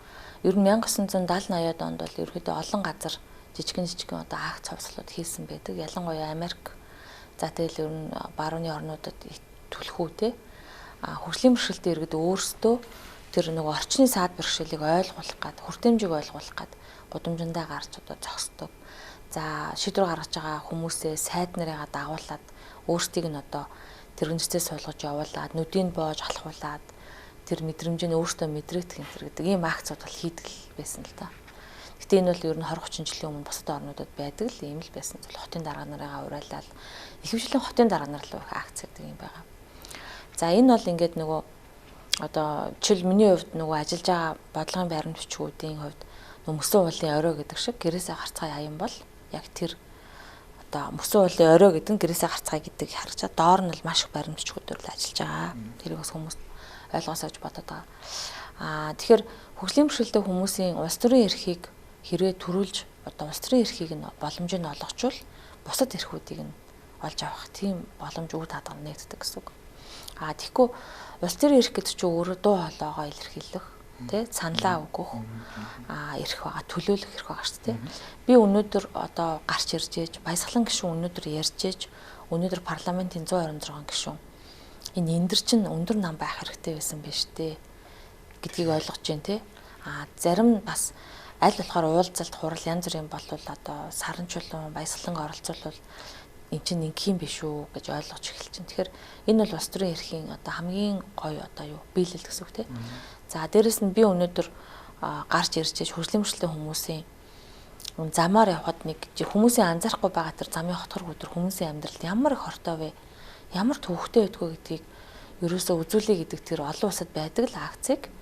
ер нь 1970-80-аад онд бол ерөөдөө олон газар жижигэн одоо акц хувьслууд хийсэн байдаг. Ялангуяа Америк. За тэгэл ер нь барууны орнуудад түлхүү те. Хөгжлийн бэрхшээлтэй иргэд өөрсдөө тэр нэг орчны саад бэрхшээлийг ойлгуулах гад, хүртээмжийг ойлгуулах гад гудамжиндаа гарч одоо зогсдог. За шийдвэр гаргаж байгаа хүмүүсээ сайд нарыгаа дагуулад өөрсдийг нь одоо тэрэгнэцээ суулгаж явуулаад нүдийг боож алхуулад тэр мэдрэмжийг өөртөө мэдрэгдэх энэ гэдэг ийм акцууд бол хийдэг байсан л да. Гэтэ энэ бол ер нь 20-30 жилийн өмнө бусад орнуудад байдаг л ийм л байсан. Хотын дарга нарыгаа уриалал ихэвчлэн хотын дарга нар л их акц гэдэг юм байгаа. За энэ бол ингээд нөгөө одоо жишээл миний хувьд нөгөө ажиллаж байгаа бодлогын байрны бичгүүдийн хувьд нөгөө мөсөн уулын орой гэдэг шиг гэрээсээ гарцгаа яам бол яг тэр одоо мөсөн уулын орой гэдэг нь гэрээсээ гарцгаа гэдэг харчаа доор нь бол маш их байрны бичгүүдээр л ажиллаж байгаа. Тэрийг бас хүмүүс ойлгосоож бодоод байгаа. Тэгэхээр хөгжлийн бэрхшээлтэй хүмүүсийн улс төрийн эрхийг хэрвээ төрүүлж одоо улс төрийн эрхийг нь боломжийг нь олгочвол бусад эрхүүдийг нь олж авах тийм боломж үр хадгалан нэгддэг гэсэн үг. Тэгэхгүй улс төрийн эрх гэдэг чинь өөрөө дуу хоолойгоо илэрхийлэх, тий саналаа өгөх, эрх байгаа, төлөөлөх эрх байгаа шүү дээ. Би өнөөдөр одоо гарч ирж ээж, баясгалан гишүүн өнөөдөр ярьж ээж, өнөөдөр парламентын 126 гишүүн энэ эндэр чинь өндөр нам байх хэрэгтэй байсан биз дээ гэдгийг ойлгож байна тий. Зарим бас аль болохоор уулзалт хурал янз бүрийн болвол одоо саран чулуун баясгаланг оролцуулбал эн чинь ингийн биш үү гэж ойлгож эхэлж байна. Тэгэхээр энэ бол улс төрийн эрхийн одоо хамгийн гоё одоо юу биелэл гэсэн үг тий. За дээрэс нь би өнөөдөр гарч ирж хөгжлийн бэрхшээлтэй хүмүүсийн замаар явхад нэг хүмүүсийн анзаарахгүй байгаа тэр замын хотгор өдөр хүмүүсийн амьдралд ямар их хортой вэ? Ямар төвхтэй байдгүй гэдгийг ерөөсөө үзүүлэе гэдэг тэр олон улсад байдаг л акцыг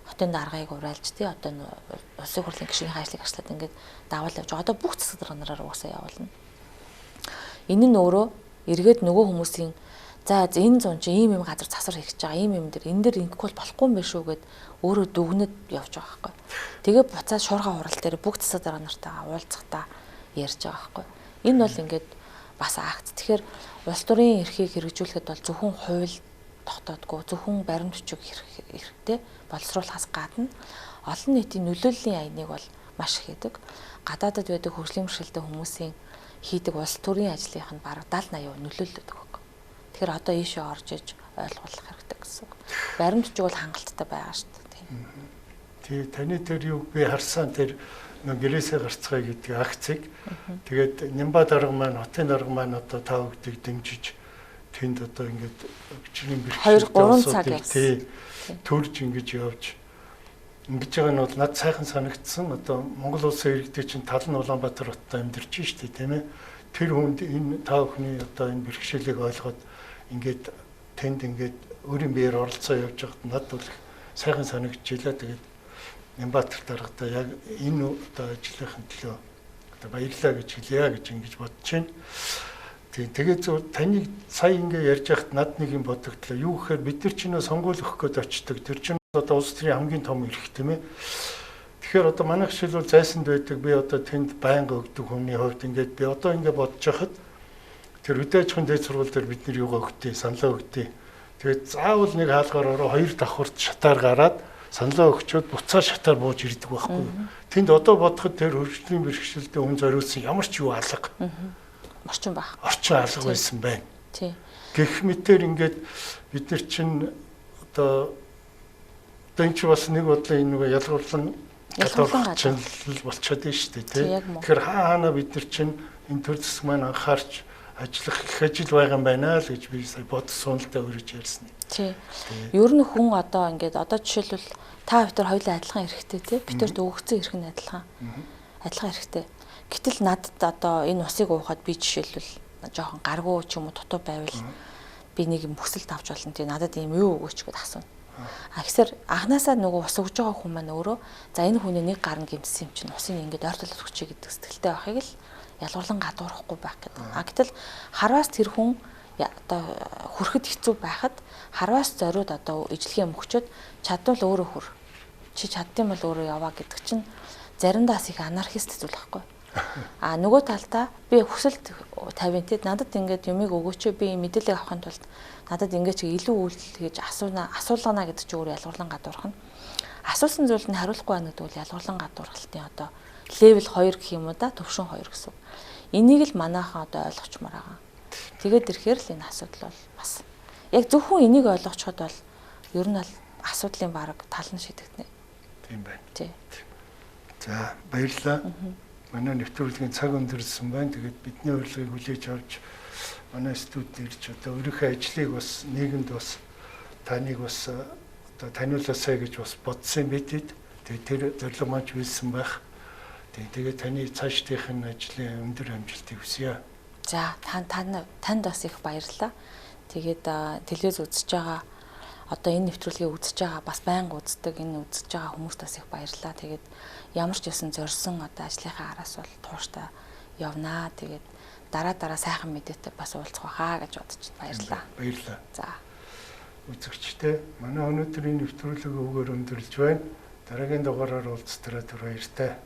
хотын даргаыг уриалж тий одоо улсын хурлын гишүүний ажлыг ажлаад ингээд давал явж байгаа. Одоо бүх засаг дарга нараар уусаа явуулна. Энэ нь өөрөө эргээд нөгөө хүмүүсийн за энэ зун чи ийм газар засар хийх гэж байгаа ийм дээр энэ дээр ингэхгүй болохгүй юм биш үү гэд өөрөө дүгнэд явж байгаа байхгүй. Тэгээ буцаад шуурга хурал дээр бүх засаг дарга нартайгаа уулзахдаа ярьж байгаа байхгүй. Энэ бол ингээд бас акт. Тэгэхээр улс төрийн эрхийг хэрэгжүүлэхэд бол зөвхөн хууль тогтоодгүй, зөвхөн баримт бичиг хэрэгтэй боловсруулахаас гадна олон нийтийн нөлөөллийн аяныг бол маш их хийдэг. Гадаадад байдаг хөгжлийн бэрхшээлтэй хүмүүсийн хийдэг улс төрийн ажлынх нь бараг 70-80% нөлөөлөд байгаа. Тэгэхээр одоо ийшээ орж иж ойлгуулах хэрэгтэй гэсэн. Баримт бичиг бол хангалттай байгаа шүү дээ. Тий, таны тэр юу би харсан тэр гэрээсээ гарцгаа гэдэг акцыг тэгээд Нямба дарга маань, хотын дарга маань одоо та бүгдийг дэмжиж тэнд одоо ингээд хөгжлийн бэрхшээлтэй төрж ингэж явж ингэж байгаа нь бол над сайхан санагдсан. Одоо Монгол улсын иргэдийн чинь тал нь Улаанбаатар хотод амьдарч штэ тийм ээ. Тэр хүнд энэ та бүхний одоо энэ бэрхшээлийг ойлгоод ингээд тэнд ингээд өөрийн биеэр оролцоо явж байгаад над бол сайхан санагдчихлаа. Тэгээд Нямбатар даргадаа яг энэ одоо ажлынхын төлөө одоо баярлалаа гэж хэлье гэж ингэж бодож байна. Тэгээд таныг сая ингээ ярьж байхад над нэг юм бодогдлоо. Юу гэхээр бид нар чинь сонгуул өгөх гээд очдөг. Тэр чинь одоо улс төрийн хамгийн том эрх тийм ээ. Тэгэхээр одоо манайх шилбэл зайсанд байдаг. Би одоо тэнд байнга өгдөг хүмүүний хувьд ингээд би одоо ингээ бодож байхад тэр үдээ ажихын дээд сургууль дээр бид нар юугаа өгдөө, саналаа өгдөө. Тэгээд заавал нэг хаалгаар хоёр давхурд шатаар гараад саналаа өгчөөд буцаа шатаар бууж ирдэг байхгүй юу. Тэнд одоо бодоход тэр хөгжлийн бэрхшээлтэй хүн зориулсан ямар ч юу алга. Орчин баг. Орчин алга байсан байна. Тий. Гэх мэтэр ингээд бид нар чинь одоо энэ ч бас нэг бодлоо энэ нэг ялгуурлан болчиход байна шүү дээ тий. Тэгэхээр хаана бид нар чинь энэ төр зэсг маань анхаарч ажиллах их ажил байгаа юм байна л гэж би сая бодсон л да өөрөж ярьсан. Тий. Ер нь хүн одоо ингээд одоо жишээлбэл та бүхэн хоёулаа адилхан эрэхтэй тий. Бидэрт өгөгдсөн эрх нь адилхан. Адилхан эрэхтэй. Гэтэл надад одоо энэ усыг уухад би жишээлбэл жоохон гаргуу ч юм уу дутуу байвал би нэг юм бүсэлд авч болно тий. Надад ийм юу өгөөч гэд асууна. Гэсэр анханасаа нөгөө ус өгж байгаа хүн маань өөрөө за энэ хүний нэг гар нь гэмтсэн юм чинь усыг ингээд ойртол өгч гэдэг сэтгэлтэй байхыг л ялгуурлан гадуурахгүй байх гэдэг. Гэтэл харваас тэр хүн одоо хүрэхэд хэцүү байхад харваас зориуд одоо ижлэгээ мөхчөд чадвал өөрөө хөр. Чи чаддсан бол өөрөө яваа гэдэг чинь заримдаас их анархист зүйл байхгүй. Нөгөө талдаа би хүсэлт тавьянтэд надад ингээд юмыг өгөөч би мэдээлэл авахын тулд надад ингээд чи илүү үйлдэл хийж асуулгана гэдэг чи өөрөө ялгуурлан гадуурх нь. Асуусан зүйлд нь хариулахгүй байна гэдэг бол ялгуурлан гадуурхалтын одоо левел 2 гэх юм уу да төвшин 2 гэсэн. Энийг л манайхан одоо ойлгочмоор байгаа. Тэгээд ирэхээр л энэ асуудал бол бас яг зөвхөн энийг ойлгочход бол ер нь бол асуудлын баг тал нь шийдэгдэнэ. Тийм байна. Тий. За баярлалаа. Манай нэвтрүүлгийн цаг өндөрлсөн байна. Тэгээд бидний урилгыг хүлээж авч манай студид ирж одоо өөрийнхөө ажлыг бас нийгэмд бас таныг бас одоо таниулаасай гэж бас бодсон бидэд. Тэгээд тэр зорилго маань үйлсэн байх. Тэгээд таны цаашдынх нь ажлын өндөр амжилтыг хүсье. За танд бас их баярлалаа. Тэгээд телевиз үзэж байгаа одоо энэ нэвтрүүлгийг үзэж байгаа бас байнга үздэг энэ үзэж байгаа хүмүүст бас их баярлалаа. Тэгээд ямар ч байсан зорьсон одоо ажлынхаа араас бол тууштай явнаа. Тэгээд дараа сайхан мэдээтэй бас уулзах байхаа гэж бодож баярлалаа. Баярлалаа. За. Үзэгчтэй манай өнөөдрийн нэвтрүүлэг өгөөр өндөрлж байна. Дараагийн дугаараар уулзтараа түр баяртай.